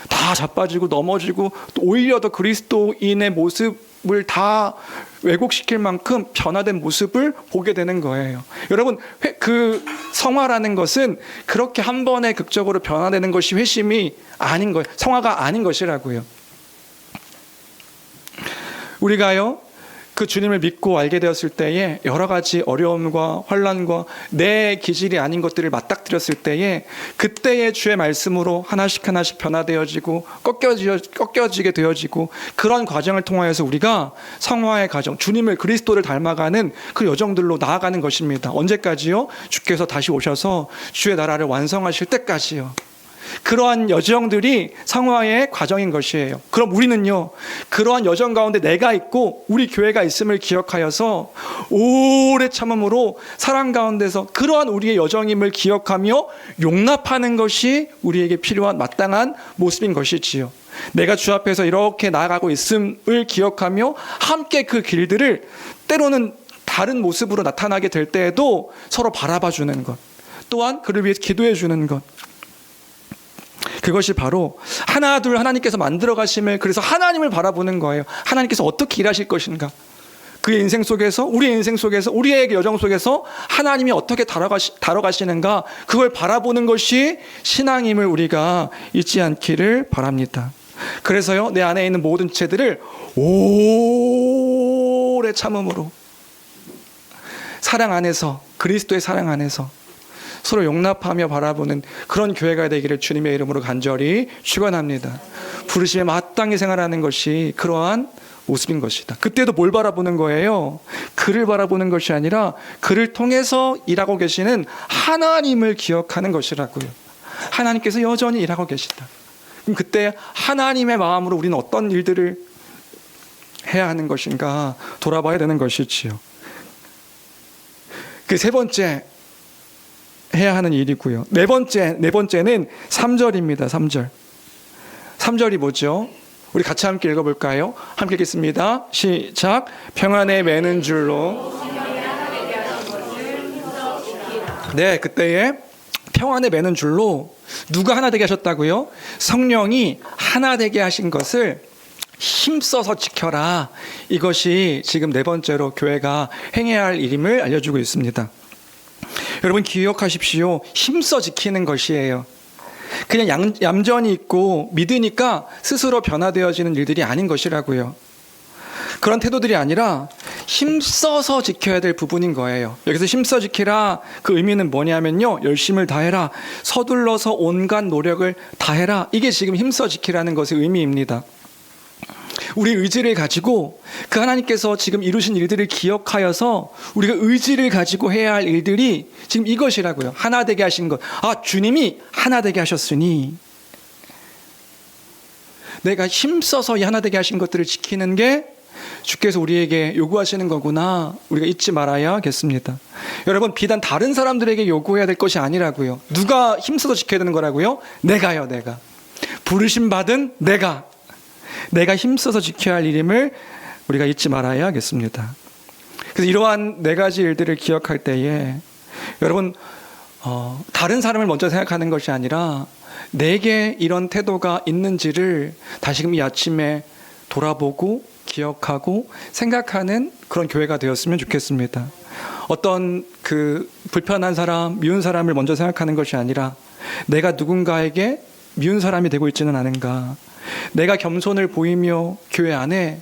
다 자빠지고 넘어지고 또 오히려 더 그리스도인의 모습을 다 왜곡시킬 만큼 변화된 모습을 보게 되는 거예요. 여러분, 그 성화라는 것은 그렇게 한 번에 극적으로 변화되는 것이 회심이 아닌 거예요. 성화가 아닌 것이라고요. 우리가요, 그 주님을 믿고 알게 되었을 때에 여러 가지 어려움과 환난과 내 기질이 아닌 것들을 맞닥뜨렸을 때에 그때의 주의 말씀으로 하나씩 변화되어지고 꺾여지게 되어지고 그런 과정을 통하여서 우리가 성화의 과정, 주님을 그리스도를 닮아가는 그 여정들로 나아가는 것입니다. 언제까지요? 주께서 다시 오셔서 주의 나라를 완성하실 때까지요. 그러한 여정들이 성화의 과정인 것이에요. 그럼 우리는요, 그러한 여정 가운데 내가 있고 우리 교회가 있음을 기억하여서 오래 참음으로 사랑 가운데서 그러한 우리의 여정임을 기억하며 용납하는 것이 우리에게 필요한 마땅한 모습인 것이지요. 내가 주 앞에서 이렇게 나아가고 있음을 기억하며 함께 그 길들을 때로는 다른 모습으로 나타나게 될 때에도 서로 바라봐 주는 것, 또한 그를 위해 기도해 주는 것, 그것이 바로 하나둘 하나님께서 만들어 가심을, 그래서 하나님을 바라보는 거예요. 하나님께서 어떻게 일하실 것인가, 그의 인생 속에서, 우리의 인생 속에서, 우리의 여정 속에서 하나님이 어떻게 다뤄가시는가, 그걸 바라보는 것이 신앙임을 우리가 잊지 않기를 바랍니다. 그래서요, 내 안에 있는 모든 죄들을 오래 참음으로 사랑 안에서, 그리스도의 사랑 안에서 서로 용납하며 바라보는 그런 교회가 되기를 주님의 이름으로 간절히 축원합니다. 부르심에 마땅히 생활하는 것이 그러한 모습인 것이다. 그때도 뭘 바라보는 거예요? 그를 바라보는 것이 아니라 그를 통해서 일하고 계시는 하나님을 기억하는 것이라고요. 하나님께서 여전히 일하고 계시다. 그럼 그때 하나님의 마음으로 우리는 어떤 일들을 해야 하는 것인가 돌아봐야 되는 것이지요. 그 세 번째 해야 하는 일이고요. 네 번째는 3절입니다. 3절이 뭐죠? 우리 같이 함께 읽어볼까요? 함께 읽겠습니다. 시작. 평안에 매는 줄로. 네, 그때에 평안에 매는 줄로 누가 하나 되게 하셨다고요? 성령이 하나 되게 하신 것을 힘써서 지켜라. 이것이 지금 네 번째로 교회가 행해야 할 일임을 알려주고 있습니다. 여러분 기억하십시오. 힘써 지키는 것이에요. 그냥 얌전히 있고 믿으니까 스스로 변화되어지는 일들이 아닌 것이라고요. 그런 태도들이 아니라 힘써서 지켜야 될 부분인 거예요. 여기서 힘써 지키라, 그 의미는 뭐냐면요, 열심을 다해라, 서둘러서 온갖 노력을 다해라. 이게 지금 힘써 지키라는 것의 의미입니다. 우리 의지를 가지고 그 하나님께서 지금 이루신 일들을 기억하여서 우리가 의지를 가지고 해야 할 일들이 지금 이것이라고요. 하나 되게 하신 것. 아, 주님이 하나 되게 하셨으니 내가 힘써서 이 하나 되게 하신 것들을 지키는 게 주께서 우리에게 요구하시는 거구나, 우리가 잊지 말아야겠습니다. 여러분, 비단 다른 사람들에게 요구해야 될 것이 아니라고요. 누가 힘써서 지켜야 되는 거라고요? 내가요. 내가 부르심 받은 내가 힘써서 지켜야 할 일임을 우리가 잊지 말아야겠습니다. 그래서 이러한 네 가지 일들을 기억할 때에 여러분, 다른 사람을 먼저 생각하는 것이 아니라 내게 이런 태도가 있는지를 다시금 이 아침에 돌아보고 기억하고 생각하는 그런 교회가 되었으면 좋겠습니다. 어떤 그 불편한 사람, 미운 사람을 먼저 생각하는 것이 아니라 내가 누군가에게 미운 사람이 되고 있지는 않은가, 내가 겸손을 보이며 교회 안에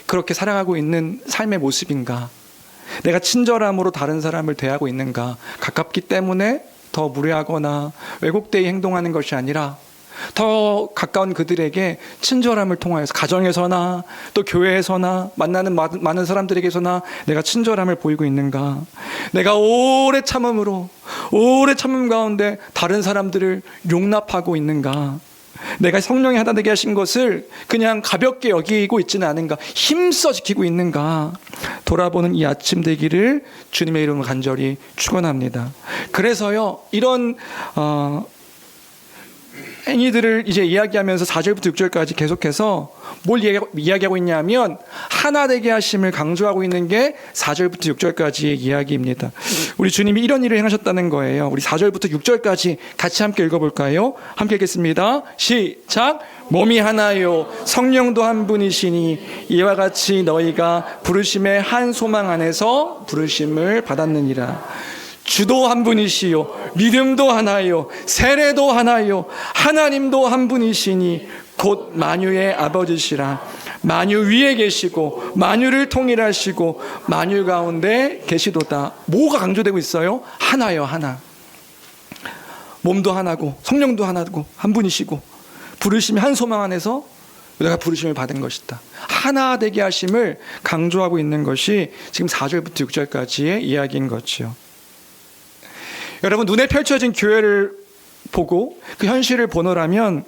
그렇게 살아가고 있는 삶의 모습인가, 내가 친절함으로 다른 사람을 대하고 있는가. 가깝기 때문에 더 무례하거나 왜곡되이 행동하는 것이 아니라 더 가까운 그들에게 친절함을 통하여서 가정에서나 또 교회에서나 만나는 많은 사람들에게서나 내가 친절함을 보이고 있는가. 내가 오래 참음 가운데 다른 사람들을 용납하고 있는가. 내가 성령이 하나 되게 하신 것을 그냥 가볍게 여기고 있지는 않은가, 힘써 지키고 있는가 돌아보는 이 아침 되기를 주님의 이름으로 간절히 축원합니다. 그래서요, 이런 행위들을 이제 이야기하면서 4절부터 6절까지 계속해서 뭘 이야기하고 있냐면 하나 되게 하심을 강조하고 있는 게 4절부터 6절까지의 이야기입니다. 우리 주님이 이런 일을 행하셨다는 거예요. 우리 4절부터 6절까지 같이 함께 읽어볼까요? 함께 읽겠습니다. 시작. 몸이 하나요 성령도 한 분이시니 이와 같이 너희가 부르심의 한 소망 안에서 부르심을 받았느니라. 주도 한 분이시요 믿음도 하나요 세례도 하나요 하나님도 한 분이시니 곧 만유의 아버지시라. 만유 위에 계시고 만유를 통일하시고 만유 가운데 계시도다. 뭐가 강조되고 있어요? 하나요. 하나. 몸도 하나고 성령도 하나고 한 분이시고 부르심이 한 소망 안에서 내가 부르심을 받은 것이다. 하나 되게 하심을 강조하고 있는 것이 지금 4절부터 6절까지의 이야기인 거죠. 여러분, 눈에 펼쳐진 교회를 보고 그 현실을 보노라면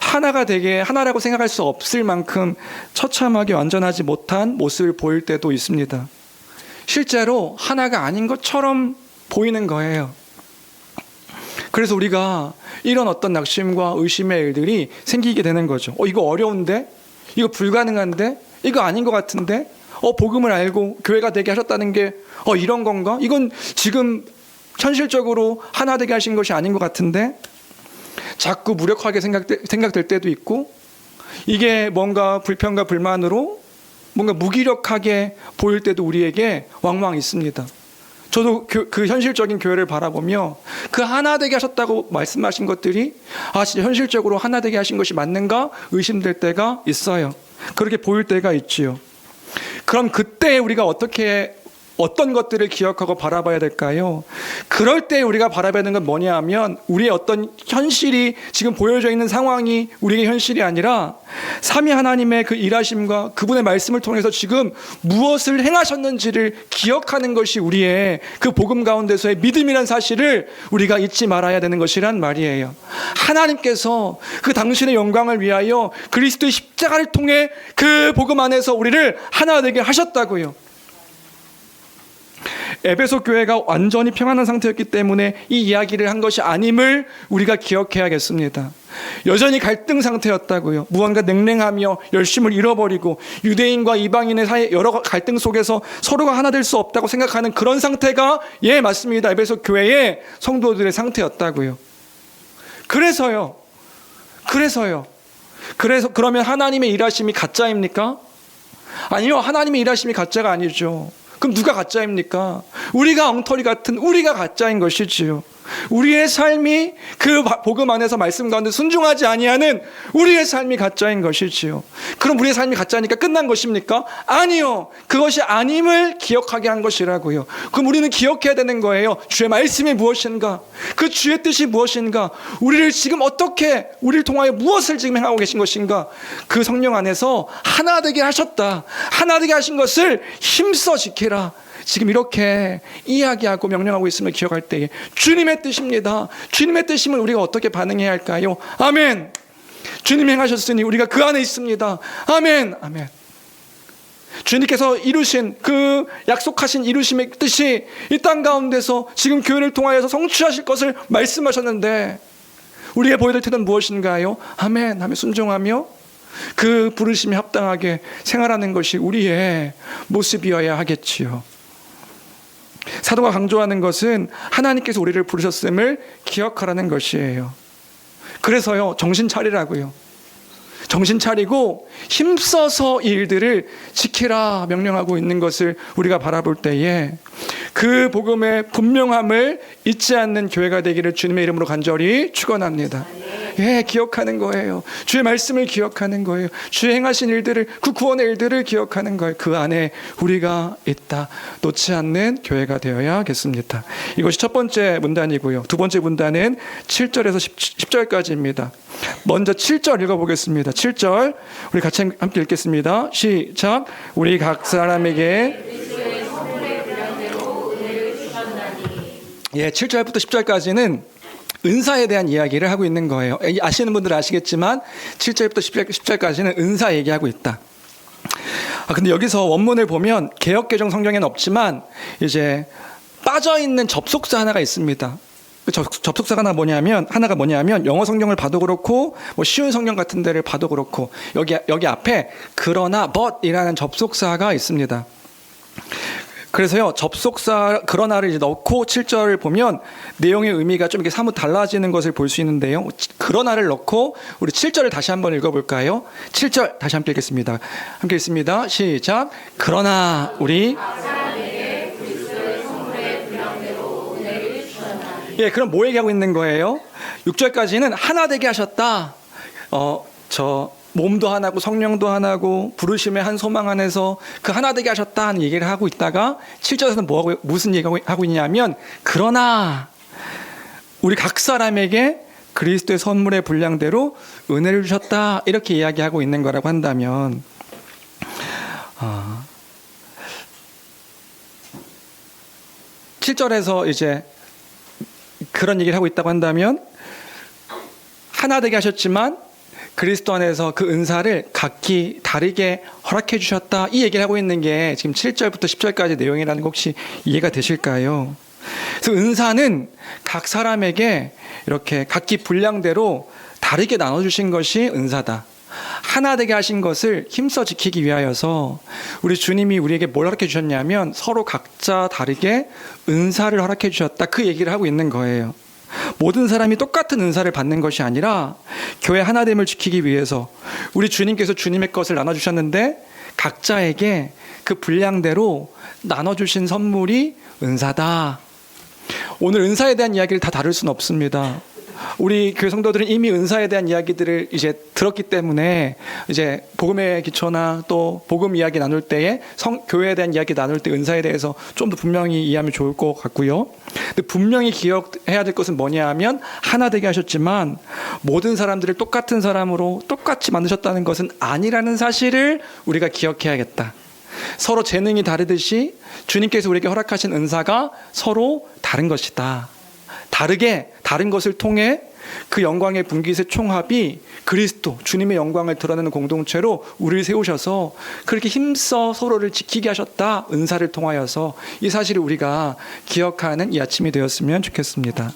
하나가 되게 하나라고 생각할 수 없을 만큼 처참하게 완전하지 못한 모습을 보일 때도 있습니다. 실제로 하나가 아닌 것처럼 보이는 거예요. 그래서 우리가 이런 어떤 낙심과 의심의 일들이 생기게 되는 거죠. 이거 어려운데? 이거 불가능한데? 이거 아닌 것 같은데? 복음을 알고 교회가 되게 하셨다는 게 이런 건가? 이건 지금 현실적으로 하나 되게 하신 것이 아닌 것 같은데? 자꾸 무력하게 생각될 때도 있고, 이게 뭔가 불평과 불만으로 뭔가 무기력하게 보일 때도 우리에게 왕왕 있습니다. 저도 그 현실적인 교회를 바라보며 그 하나 되게 하셨다고 말씀하신 것들이 진짜 현실적으로 하나 되게 하신 것이 맞는가 의심될 때가 있어요. 그렇게 보일 때가 있지요. 그럼 그때 우리가 어떤 것들을 기억하고 바라봐야 될까요? 그럴 때 우리가 바라봐야 되는 건 뭐냐 하면 우리의 어떤 현실이 지금 보여져 있는 상황이 우리의 현실이 아니라 삼위 하나님의 그 일하심과 그분의 말씀을 통해서 지금 무엇을 행하셨는지를 기억하는 것이 우리의 그 복음 가운데서의 믿음이란 사실을 우리가 잊지 말아야 되는 것이란 말이에요. 하나님께서 그 당신의 영광을 위하여 그리스도의 십자가를 통해 그 복음 안에서 우리를 하나 되게 하셨다고요. 에베소 교회가 완전히 평안한 상태였기 때문에 이 이야기를 한 것이 아님을 우리가 기억해야겠습니다. 여전히 갈등 상태였다고요. 무언가 냉랭하며 열심을 잃어버리고 유대인과 이방인의 사이 여러 갈등 속에서 서로가 하나 될 수 없다고 생각하는 그런 상태가 맞습니다. 에베소 교회의 성도들의 상태였다고요. 그래서 그러면 하나님의 일하심이 가짜입니까? 아니요, 하나님의 일하심이 가짜가 아니죠. 그럼 누가 가짜입니까? 우리가 엉터리 같은 우리가 가짜인 것이지요. 우리의 삶이 그 복음 안에서 말씀 가운데 순종하지 아니하는 우리의 삶이 가짜인 것이지요. 그럼 우리의 삶이 가짜니까 끝난 것입니까? 아니요. 그것이 아님을 기억하게 한 것이라고요. 그럼 우리는 기억해야 되는 거예요. 주의 말씀이 무엇인가? 그 주의 뜻이 무엇인가? 우리를 지금 어떻게, 우리를 통하여 무엇을 지금 행하고 계신 것인가? 그 성령 안에서 하나 되게 하셨다. 하나 되게 하신 것을 힘써 지키라. 지금 이렇게 이야기하고 명령하고 있음을 기억할 때에 주님의 뜻입니다. 주님의 뜻이면 우리가 어떻게 반응해야 할까요? 아멘. 주님이 행하셨으니 우리가 그 안에 있습니다. 아멘. 아멘. 주님께서 이루신 그 약속하신 이루심의 뜻이 이 땅 가운데서 지금 교회를 통하여서 성취하실 것을 말씀하셨는데 우리가 보여야 될 태도는 무엇인가요? 아멘 하며 순종하며 그 부르심에 합당하게 생활하는 것이 우리의 모습이어야 하겠지요. 사도가 강조하는 것은 하나님께서 우리를 부르셨음을 기억하라는 것이에요. 그래서요, 정신 차리라고요. 정신 차리고 힘써서 이 일들을 지키라 명령하고 있는 것을 우리가 바라볼 때에 그 복음의 분명함을 잊지 않는 교회가 되기를 주님의 이름으로 간절히 축원합니다. 예, 기억하는 거예요. 주의 말씀을 기억하는 거예요. 주의 행하신 일들을, 그 구원의 일들을 기억하는 거예요. 그 안에 우리가 있다. 놓지 않는 교회가 되어야겠습니다. 이것이 첫 번째 문단이고요. 두 번째 문단은 7절에서 10절까지입니다. 먼저 7절 읽어보겠습니다. 7절 우리 같이 함께 읽겠습니다. 시작. 우리 각 사람에게 7절부터 10절까지는 은사에 대한 이야기를 하고 있는 거예요. 아시는 분들은 아시겠지만 7절부터 10절까지는 은사 얘기하고 있다. 근데 여기서 원문을 보면 개역개정 성경에는 없지만 이제 빠져있는 접속사 하나가 있습니다. 그 접속사가 하나가 뭐냐면 영어 성경을 봐도 그렇고 뭐 쉬운 성경 같은 데를 봐도 그렇고 여기 앞에 그러나 but이라는 접속사가 있습니다. 그래서요, 접속사 그러나를 이제 넣고 7절을 보면 내용의 의미가 좀 이렇게 사뭇 달라지는 것을 볼 수 있는데요. 그러나를 넣고 우리 7절을 다시 한번 읽어볼까요? 7절 다시 함께 읽겠습니다. 함께 읽습니다. 시작. 그러나 우리 그럼 뭐 얘기하고 있는 거예요? 6절까지는 하나 되게 하셨다. 몸도 하나고 성령도 하나고 부르심의 한 소망 안에서 그 하나 되게 하셨다는 얘기를 하고 있다가 7절에서는 무슨 얘기하고 있냐면 그러나 우리 각 사람에게 그리스도의 선물의 분량대로 은혜를 주셨다 이렇게 이야기하고 있는 거라고 한다면 7절에서 이제 그런 얘기를 하고 있다고 한다면 하나 되게 하셨지만 그리스도 안에서 그 은사를 각기 다르게 허락해 주셨다 이 얘기를 하고 있는 게 지금 7절부터 10절까지 내용이라는 거 혹시 이해가 되실까요? 그래서 은사는 각 사람에게 이렇게 각기 분량대로 다르게 나눠주신 것이 은사다. 하나 되게 하신 것을 힘써 지키기 위하여서 우리 주님이 우리에게 뭘 허락해 주셨냐면 서로 각자 다르게 은사를 허락해 주셨다 그 얘기를 하고 있는 거예요. 모든 사람이 똑같은 은사를 받는 것이 아니라 교회 하나됨을 지키기 위해서 우리 주님께서 주님의 것을 나눠주셨는데 각자에게 그 분량대로 나눠주신 선물이 은사다. 오늘 은사에 대한 이야기를 다 다룰 수는 없습니다. 우리 교회 성도들은 이미 은사에 대한 이야기들을 이제 들었기 때문에 이제 복음의 기초나 또 복음 이야기 나눌 때에 교회에 대한 이야기 나눌 때 은사에 대해서 좀 더 분명히 이해하면 좋을 것 같고요. 근데 분명히 기억해야 될 것은 뭐냐 하면 하나 되게 하셨지만 모든 사람들을 똑같은 사람으로 똑같이 만드셨다는 것은 아니라는 사실을 우리가 기억해야겠다. 서로 재능이 다르듯이 주님께서 우리에게 허락하신 은사가 서로 다른 것이다. 다른 것을 통해 그 영광의 분깃의 총합이 그리스도 주님의 영광을 드러내는 공동체로 우리를 세우셔서 그렇게 힘써 서로를 지키게 하셨다. 은사를 통하여서 이 사실을 우리가 기억하는 이 아침이 되었으면 좋겠습니다.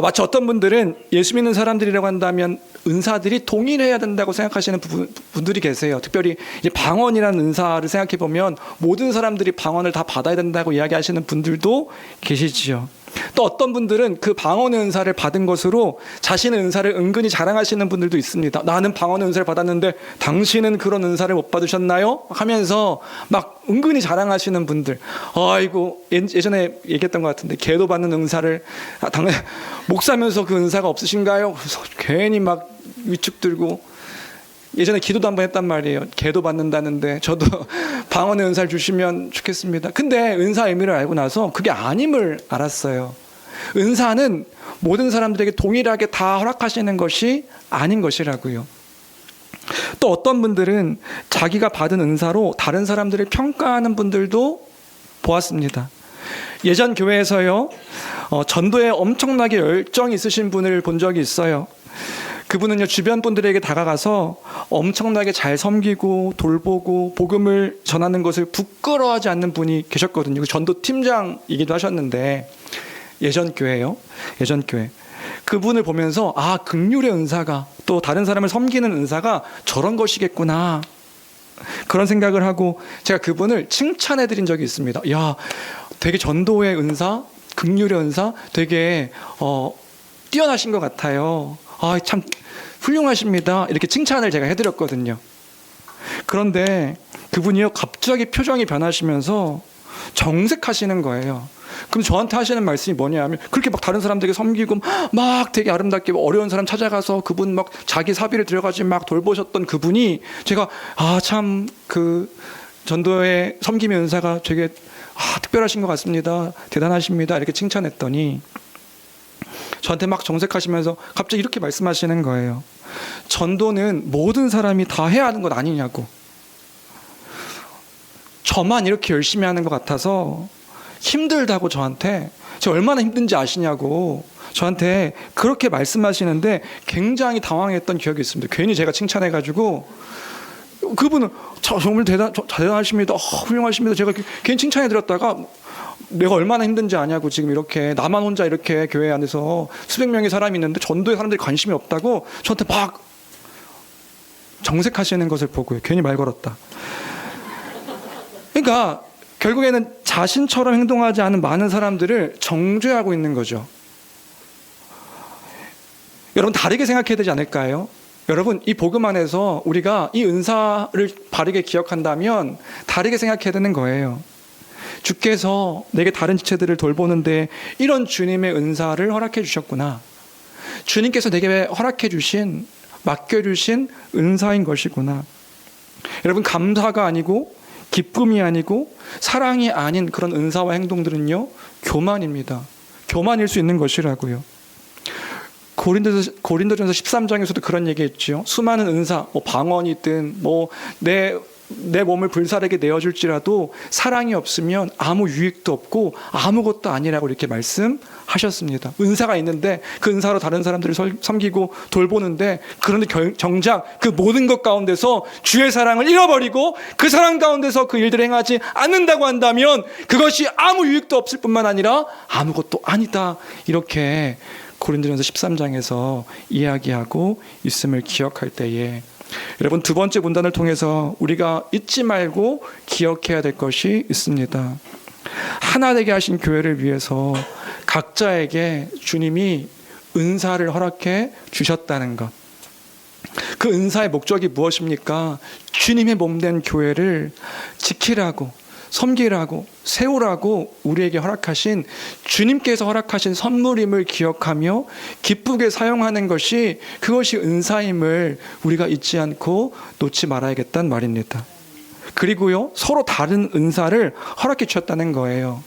마치 어떤 분들은 예수 믿는 사람들이라고 한다면 은사들이 동일해야 된다고 생각하시는 분들이 계세요. 특별히 이제 방언이라는 은사를 생각해 보면 모든 사람들이 방언을 다 받아야 된다고 이야기하시는 분들도 계시지요. 또 어떤 분들은 그 방언의 은사를 받은 것으로 자신의 은사를 은근히 자랑하시는 분들도 있습니다. 나는 방언의 은사를 받았는데 당신은 그런 은사를 못 받으셨나요? 하면서 막 은근히 자랑하시는 분들. 아이고 예전에 얘기했던 것 같은데 개도 받는 은사를 목사면서 그 은사가 없으신가요? 그래서 괜히 막 위축 들고 예전에 기도도 한번 했단 말이에요. 개도 받는다는데 저도 방언의 은사를 주시면 좋겠습니다. 근데 은사 의미를 알고 나서 그게 아님을 알았어요. 은사는 모든 사람들에게 동일하게 다 허락하시는 것이 아닌 것이라고요. 또 어떤 분들은 자기가 받은 은사로 다른 사람들을 평가하는 분들도 보았습니다. 예전 교회에서요, 전도에 엄청나게 열정이 있으신 분을 본 적이 있어요. 그분은요, 주변 분들에게 다가가서 엄청나게 잘 섬기고 돌보고 복음을 전하는 것을 부끄러워하지 않는 분이 계셨거든요. 그 전도 팀장이기도 하셨는데, 예전 교회요. 예전 교회. 그분을 보면서 아, 긍휼의 은사가, 또 다른 사람을 섬기는 은사가 저런 것이겠구나, 그런 생각을 하고 제가 그분을 칭찬해 드린 적이 있습니다. 야, 되게 전도의 은사, 긍휼의 은사 되게 뛰어나신 것 같아요. 아, 참 훌륭하십니다. 이렇게 칭찬을 제가 해드렸거든요. 그런데 그분이요, 갑자기 표정이 변하시면서 정색하시는 거예요. 그럼 저한테 하시는 말씀이 뭐냐면, 그렇게 막 다른 사람들에게 섬기고 막 되게 아름답게 어려운 사람 찾아가서 그분 막 자기 사비를 들여가지고 막 돌보셨던 그분이, 제가 아, 참 그 전도의 섬김의 은사가 되게 특별하신 것 같습니다, 대단하십니다, 이렇게 칭찬했더니 저한테 막 정색하시면서 갑자기 이렇게 말씀하시는 거예요. 전도는 모든 사람이 다 해야 하는 것 아니냐고. 저만 이렇게 열심히 하는 것 같아서 힘들다고 저한테, 제가 얼마나 힘든지 아시냐고 저한테 그렇게 말씀하시는데 굉장히 당황했던 기억이 있습니다. 괜히 제가 칭찬해가지고, 그분은 정말 대단하십니다, 훌륭하십니다, 제가 괜히 칭찬해드렸다가 내가 얼마나 힘든지 아냐고, 지금 이렇게 나만 혼자 이렇게 교회 안에서 수백 명의 사람이 있는데 전도에 사람들이 관심이 없다고 저한테 막 정색하시는 것을 보고요, 괜히 말 걸었다. 그러니까 결국에는 자신처럼 행동하지 않은 많은 사람들을 정죄하고 있는 거죠. 여러분, 다르게 생각해야 되지 않을까요? 여러분, 이 복음 안에서 우리가 이 은사를 바르게 기억한다면 다르게 생각해야 되는 거예요. 주께서 내게 다른 지체들을 돌보는데 이런 주님의 은사를 허락해 주셨구나. 주님께서 내게 허락해 주신, 맡겨주신 은사인 것이구나. 여러분, 감사가 아니고 기쁨이 아니고 사랑이 아닌 그런 은사와 행동들은요, 교만입니다. 교만일 수 있는 것이라고요. 고린도전서 13장에서도 그런 얘기했죠. 수많은 은사, 방언이든 내 몸을 불살에게 내어줄지라도 사랑이 없으면 아무 유익도 없고 아무것도 아니라고 이렇게 말씀하셨습니다. 은사가 있는데 그 은사로 다른 사람들을 섬기고 돌보는데, 그런데 정작 그 모든 것 가운데서 주의 사랑을 잃어버리고 그 사랑 가운데서 그 일들을 행하지 않는다고 한다면 그것이 아무 유익도 없을 뿐만 아니라 아무것도 아니다, 이렇게 고린도전서 13장에서 이야기하고 있음을 기억할 때에, 여러분, 두 번째 문단을 통해서 우리가 잊지 말고 기억해야 될 것이 있습니다. 하나 되게 하신 교회를 위해서 각자에게 주님이 은사를 허락해 주셨다는 것. 그 은사의 목적이 무엇입니까? 주님의 몸된 교회를 지키라고, 섬기라고, 세우라고 우리에게 허락하신, 주님께서 허락하신 선물임을 기억하며 기쁘게 사용하는 것이, 그것이 은사임을 우리가 잊지 않고 놓지 말아야겠다는 말입니다. 그리고요, 서로 다른 은사를 허락해 주셨다는 거예요.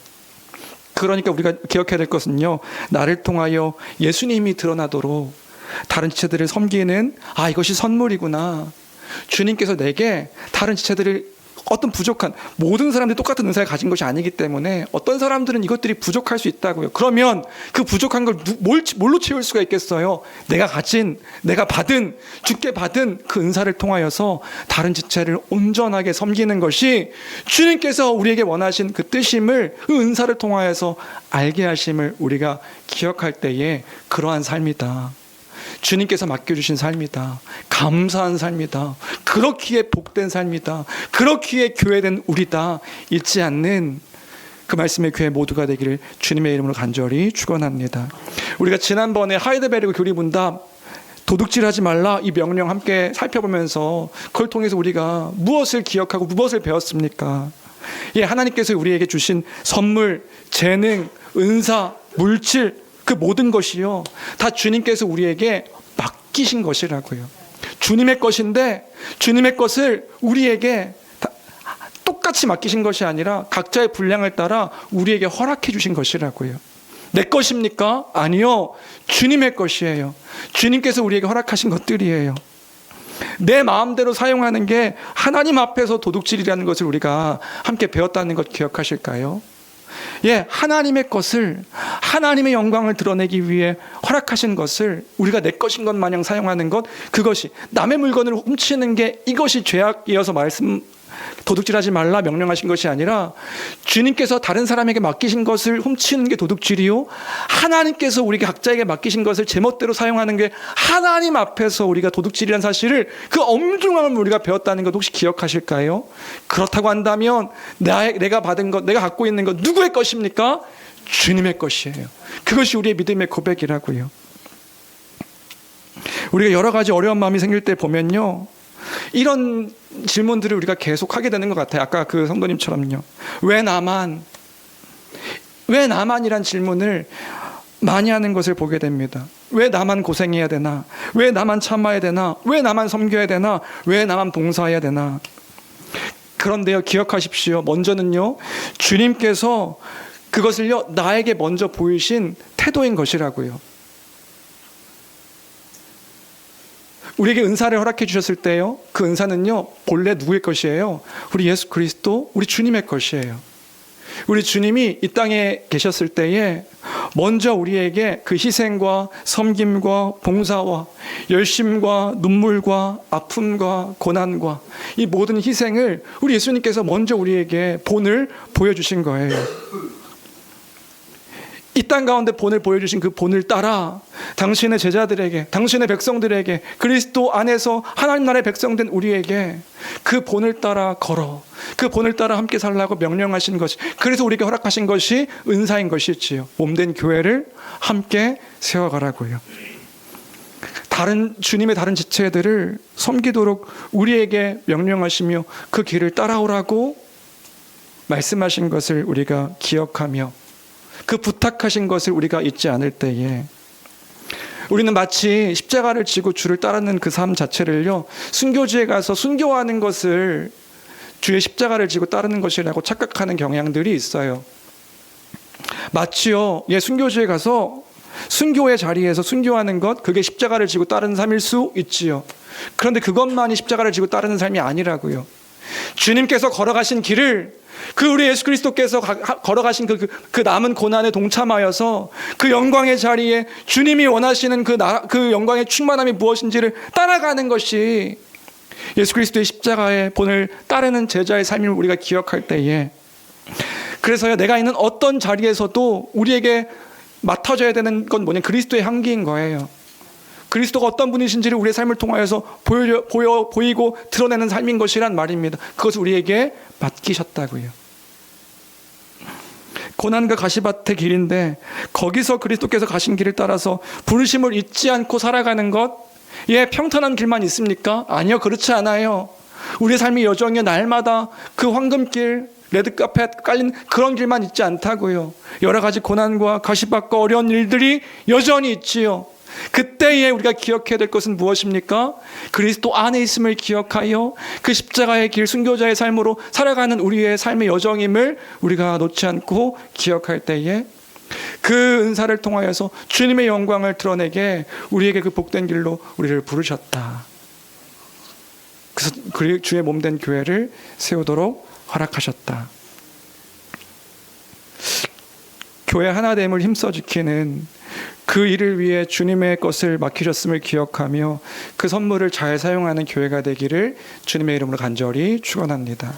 그러니까 우리가 기억해야 될 것은요, 나를 통하여 예수님이 드러나도록 다른 지체들을 섬기는, 이것이 선물이구나. 주님께서 내게 다른 지체들을, 어떤 부족한, 모든 사람들이 똑같은 은사를 가진 것이 아니기 때문에 어떤 사람들은 이것들이 부족할 수 있다고요. 그러면 그 부족한 걸 뭘로 채울 수가 있겠어요? 내가 받은, 주께 받은 그 은사를 통하여서 다른 지체를 온전하게 섬기는 것이 주님께서 우리에게 원하신 그 뜻임을, 그 은사를 통하여서 알게 하심을 우리가 기억할 때에 그러한 삶이다, 주님께서 맡겨주신 삶이다, 감사한 삶이다, 그렇기에 복된 삶이다, 그렇기에 교회된 우리다, 잊지 않는 그 말씀의 교회 모두가 되기를 주님의 이름으로 간절히 축원합니다. 우리가 지난번에 하이델베르크 교리문답 도둑질하지 말라, 이 명령 함께 살펴보면서 그걸 통해서 우리가 무엇을 기억하고 무엇을 배웠습니까? 하나님께서 우리에게 주신 선물, 재능, 은사, 물질, 그 모든 것이요, 다 주님께서 우리에게 맡기신 것이라고요. 주님의 것인데 주님의 것을 우리에게 똑같이 맡기신 것이 아니라 각자의 분량을 따라 우리에게 허락해 주신 것이라고요. 내 것입니까? 아니요, 주님의 것이에요. 주님께서 우리에게 허락하신 것들이에요. 내 마음대로 사용하는 게 하나님 앞에서 도둑질이라는 것을 우리가 함께 배웠다는 것 기억하실까요? 하나님의 것을, 하나님의 영광을 드러내기 위해 허락하신 것을 우리가 내 것인 것 마냥 사용하는 것, 그것이 남의 물건을 훔치는 게 이것이 죄악이어서 도둑질하지 말라 명령하신 것이 아니라, 주님께서 다른 사람에게 맡기신 것을 훔치는 게 도둑질이요, 하나님께서 우리에게 각자에게 맡기신 것을 제멋대로 사용하는 게 하나님 앞에서 우리가 도둑질이라는 사실을, 그 엄중함을 우리가 배웠다는 것 혹시 기억하실까요? 그렇다고 한다면 내가 받은 것, 내가 갖고 있는 것 누구의 것입니까? 주님의 것이에요. 그것이 우리의 믿음의 고백이라고요. 우리가 여러 가지 어려운 마음이 생길 때 보면요, 이런 질문들을 우리가 계속 하게 되는 것 같아요. 아까 그 성도님처럼요. 왜 나만이란 질문을 많이 하는 것을 보게 됩니다. 왜 나만 고생해야 되나? 왜 나만 참아야 되나? 왜 나만 섬겨야 되나? 왜 나만 봉사해야 되나? 그런데요, 기억하십시오. 먼저는요, 주님께서 그것을요, 나에게 먼저 보이신 태도인 것이라고요. 우리에게 은사를 허락해 주셨을 때요, 그 은사는요, 본래 누구의 것이에요? 우리 예수 그리스도, 우리 주님의 것이에요. 우리 주님이 이 땅에 계셨을 때에 먼저 우리에게 그 희생과 섬김과 봉사와 열심과 눈물과 아픔과 고난과 이 모든 희생을 우리 예수님께서 먼저 우리에게 본을 보여주신 거예요. 이 땅 가운데 본을 보여주신 그 본을 따라 당신의 제자들에게, 당신의 백성들에게, 그리스도 안에서 하나님 나라의 백성된 우리에게 그 본을 따라 걸어, 그 본을 따라 함께 살라고 명령하신 것이, 그래서 우리에게 허락하신 것이 은사인 것이지요. 몸된 교회를 함께 세워가라고요. 주님의 다른 지체들을 섬기도록 우리에게 명령하시며 그 길을 따라오라고 말씀하신 것을 우리가 기억하며, 그 부탁하신 것을 우리가 잊지 않을 때에 우리는 마치 십자가를 지고 주를 따르는 그 삶 자체를요, 순교지에 가서 순교하는 것을 주의 십자가를 지고 따르는 것이라고 착각하는 경향들이 있어요. 마치요, 순교지에 가서 순교의 자리에서 순교하는 것, 그게 십자가를 지고 따르는 삶일 수 있지요. 그런데 그것만이 십자가를 지고 따르는 삶이 아니라고요. 주님께서 걸어가신 길을, 그 우리 예수 그리스도께서 걸어가신 그 남은 고난에 동참하여서 그 영광의 자리에 주님이 원하시는 그 영광의 충만함이 무엇인지를 따라가는 것이 예수 그리스도의 십자가의 본을 따르는 제자의 삶을 우리가 기억할 때에, 그래서요, 내가 있는 어떤 자리에서도 우리에게 맡아줘야 되는 건 뭐냐, 그리스도의 향기인 거예요. 그리스도가 어떤 분이신지를 우리의 삶을 통하여서 보이고 드러내는 삶인 것이란 말입니다. 그것을 우리에게 맡기셨다고요. 고난과 가시밭의 길인데 거기서 그리스도께서 가신 길을 따라서 부르심을 잊지 않고 살아가는 것, 평탄한 길만 있습니까? 아니요, 그렇지 않아요. 우리의 삶의 여정에 날마다 그 황금길, 레드카펫 깔린 그런 길만 있지 않다고요. 여러 가지 고난과 가시밭과 어려운 일들이 여전히 있지요. 그때에 우리가 기억해야 될 것은 무엇입니까? 그리스도 안에 있음을 기억하여 그 십자가의 길, 순교자의 삶으로 살아가는 우리의 삶의 여정임을 우리가 놓지 않고 기억할 때에 그 은사를 통하여서 주님의 영광을 드러내게 우리에게 그 복된 길로 우리를 부르셨다. 그래서 주의 몸된 교회를 세우도록 허락하셨다. 교회 하나됨을 힘써 지키는 그 일을 위해 주님의 것을 맡기셨음을 기억하며 그 선물을 잘 사용하는 교회가 되기를 주님의 이름으로 간절히 축원합니다.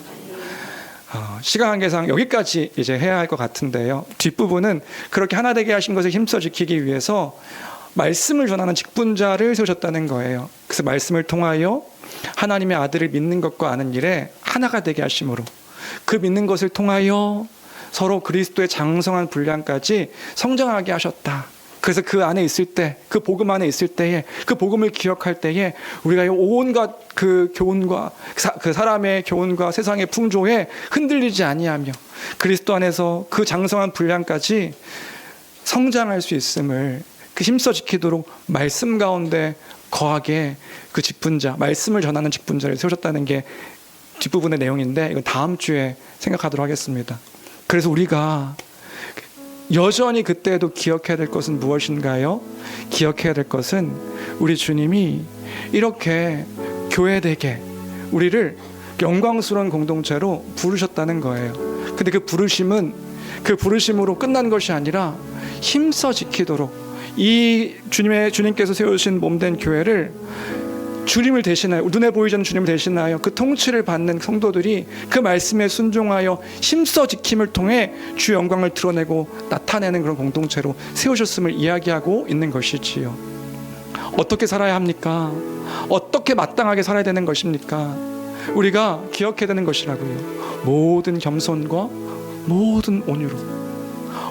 시간 관계상 여기까지 이제 해야 할 것 같은데요. 뒷부분은 그렇게 하나 되게 하신 것을 힘써 지키기 위해서 말씀을 전하는 직분자를 세우셨다는 거예요. 그래서 말씀을 통하여 하나님의 아들을 믿는 것과 아는 일에 하나가 되게 하심으로 그 믿는 것을 통하여 서로 그리스도의 장성한 분량까지 성장하게 하셨다. 그래서 그 안에 있을 때, 그 복음 안에 있을 때에, 그 복음을 기억할 때에 우리가 온갖 그 교훈과 그 사람의 교훈과 세상의 풍조에 흔들리지 아니하며 그리스도 안에서 그 장성한 분량까지 성장할 수 있음을 그 힘써 지키도록 말씀 가운데 거하게 그 직분자, 말씀을 전하는 직분자를 세우셨다는 게 뒷부분의 내용인데, 이건 다음 주에 생각하도록 하겠습니다. 그래서 우리가 여전히 그때에도 기억해야 될 것은 무엇인가요? 기억해야 될 것은 우리 주님이 이렇게 교회되게 우리를 영광스러운 공동체로 부르셨다는 거예요. 근데 그 부르심은 그 부르심으로 끝난 것이 아니라 힘써 지키도록 이 주님께서 세우신 몸된 교회를 주님을 대신하여, 눈에 보이지 않는 주님을 대신하여 그 통치를 받는 성도들이 그 말씀에 순종하여 힘써 지킴을 통해 주 영광을 드러내고 나타내는 그런 공동체로 세우셨음을 이야기하고 있는 것이지요. 어떻게 살아야 합니까? 어떻게 마땅하게 살아야 되는 것입니까? 우리가 기억해야 되는 것이라고요. 모든 겸손과 모든 온유로,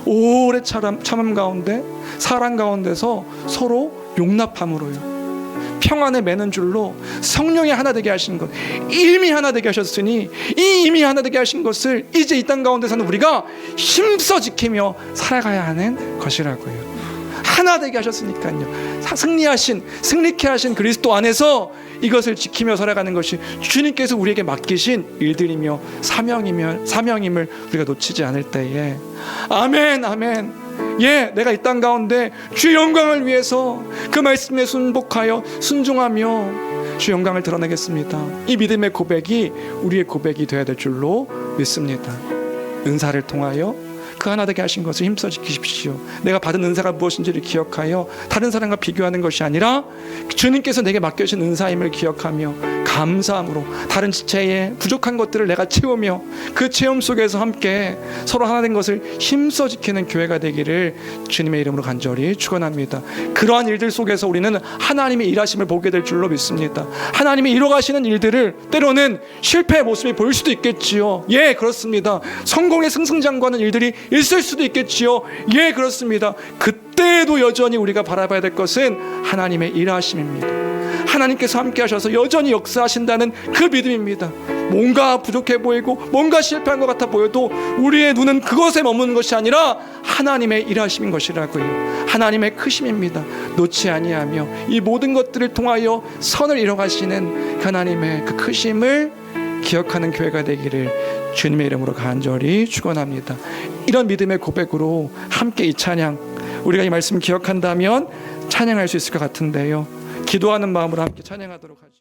오래 참음 가운데, 사랑 가운데서 서로 용납함으로요. 평안에 매는 줄로 성령이 하나 되게 하신 것, 이미 하나 되게 하셨으니 이 이미 하나 되게 하신 것을 이제 이 땅 가운데서는 우리가 힘써 지키며 살아가야 하는 것이라고요. 하나 되게 하셨으니까요. 승리케 하신 그리스도 안에서 이것을 지키며 살아가는 것이 주님께서 우리에게 맡기신 일들이며 사명임을 우리가 놓치지 않을 때에, 아멘, 아멘. 예, 내가 이 땅 가운데 주의 영광을 위해서 그 말씀에 순종하며 주의 영광을 드러내겠습니다. 이 믿음의 고백이 우리의 고백이 되어야 될 줄로 믿습니다. 은사를 통하여 그 하나 되게 하신 것을 힘써 지키십시오. 내가 받은 은사가 무엇인지를 기억하여 다른 사람과 비교하는 것이 아니라 주님께서 내게 맡겨주신 은사임을 기억하며 감사함으로 다른 지체의 부족한 것들을 내가 채우며 그 체험 속에서 함께 서로 하나 된 것을 힘써 지키는 교회가 되기를 주님의 이름으로 간절히 축원합니다. 그러한 일들 속에서 우리는 하나님의 일하심을 보게 될 줄로 믿습니다. 하나님이 이뤄가시는 일들을 때로는 실패의 모습이 보일 수도 있겠지요. 예, 그렇습니다. 성공의 승승장구하는 일들이 있을 수도 있겠지요. 예, 그렇습니다. 그때에도 여전히 우리가 바라봐야 될 것은 하나님의 일하심입니다. 하나님께서 함께 하셔서 여전히 역사하신다는 그 믿음입니다. 뭔가 부족해 보이고 뭔가 실패한 것 같아 보여도 우리의 눈은 그것에 머무는 것이 아니라 하나님의 일하심인 것이라고요. 하나님의 크심입니다. 놓지 아니하며 이 모든 것들을 통하여 선을 이뤄가시는 하나님의 그 크심을 기억하는 교회가 되기를 주님의 이름으로 간절히 축원합니다. 이런 믿음의 고백으로 함께 이 찬양, 우리가 이 말씀 기억한다면 찬양할 수 있을 것 같은데요. 기도하는 마음으로 함께 찬양하도록 하겠습니다.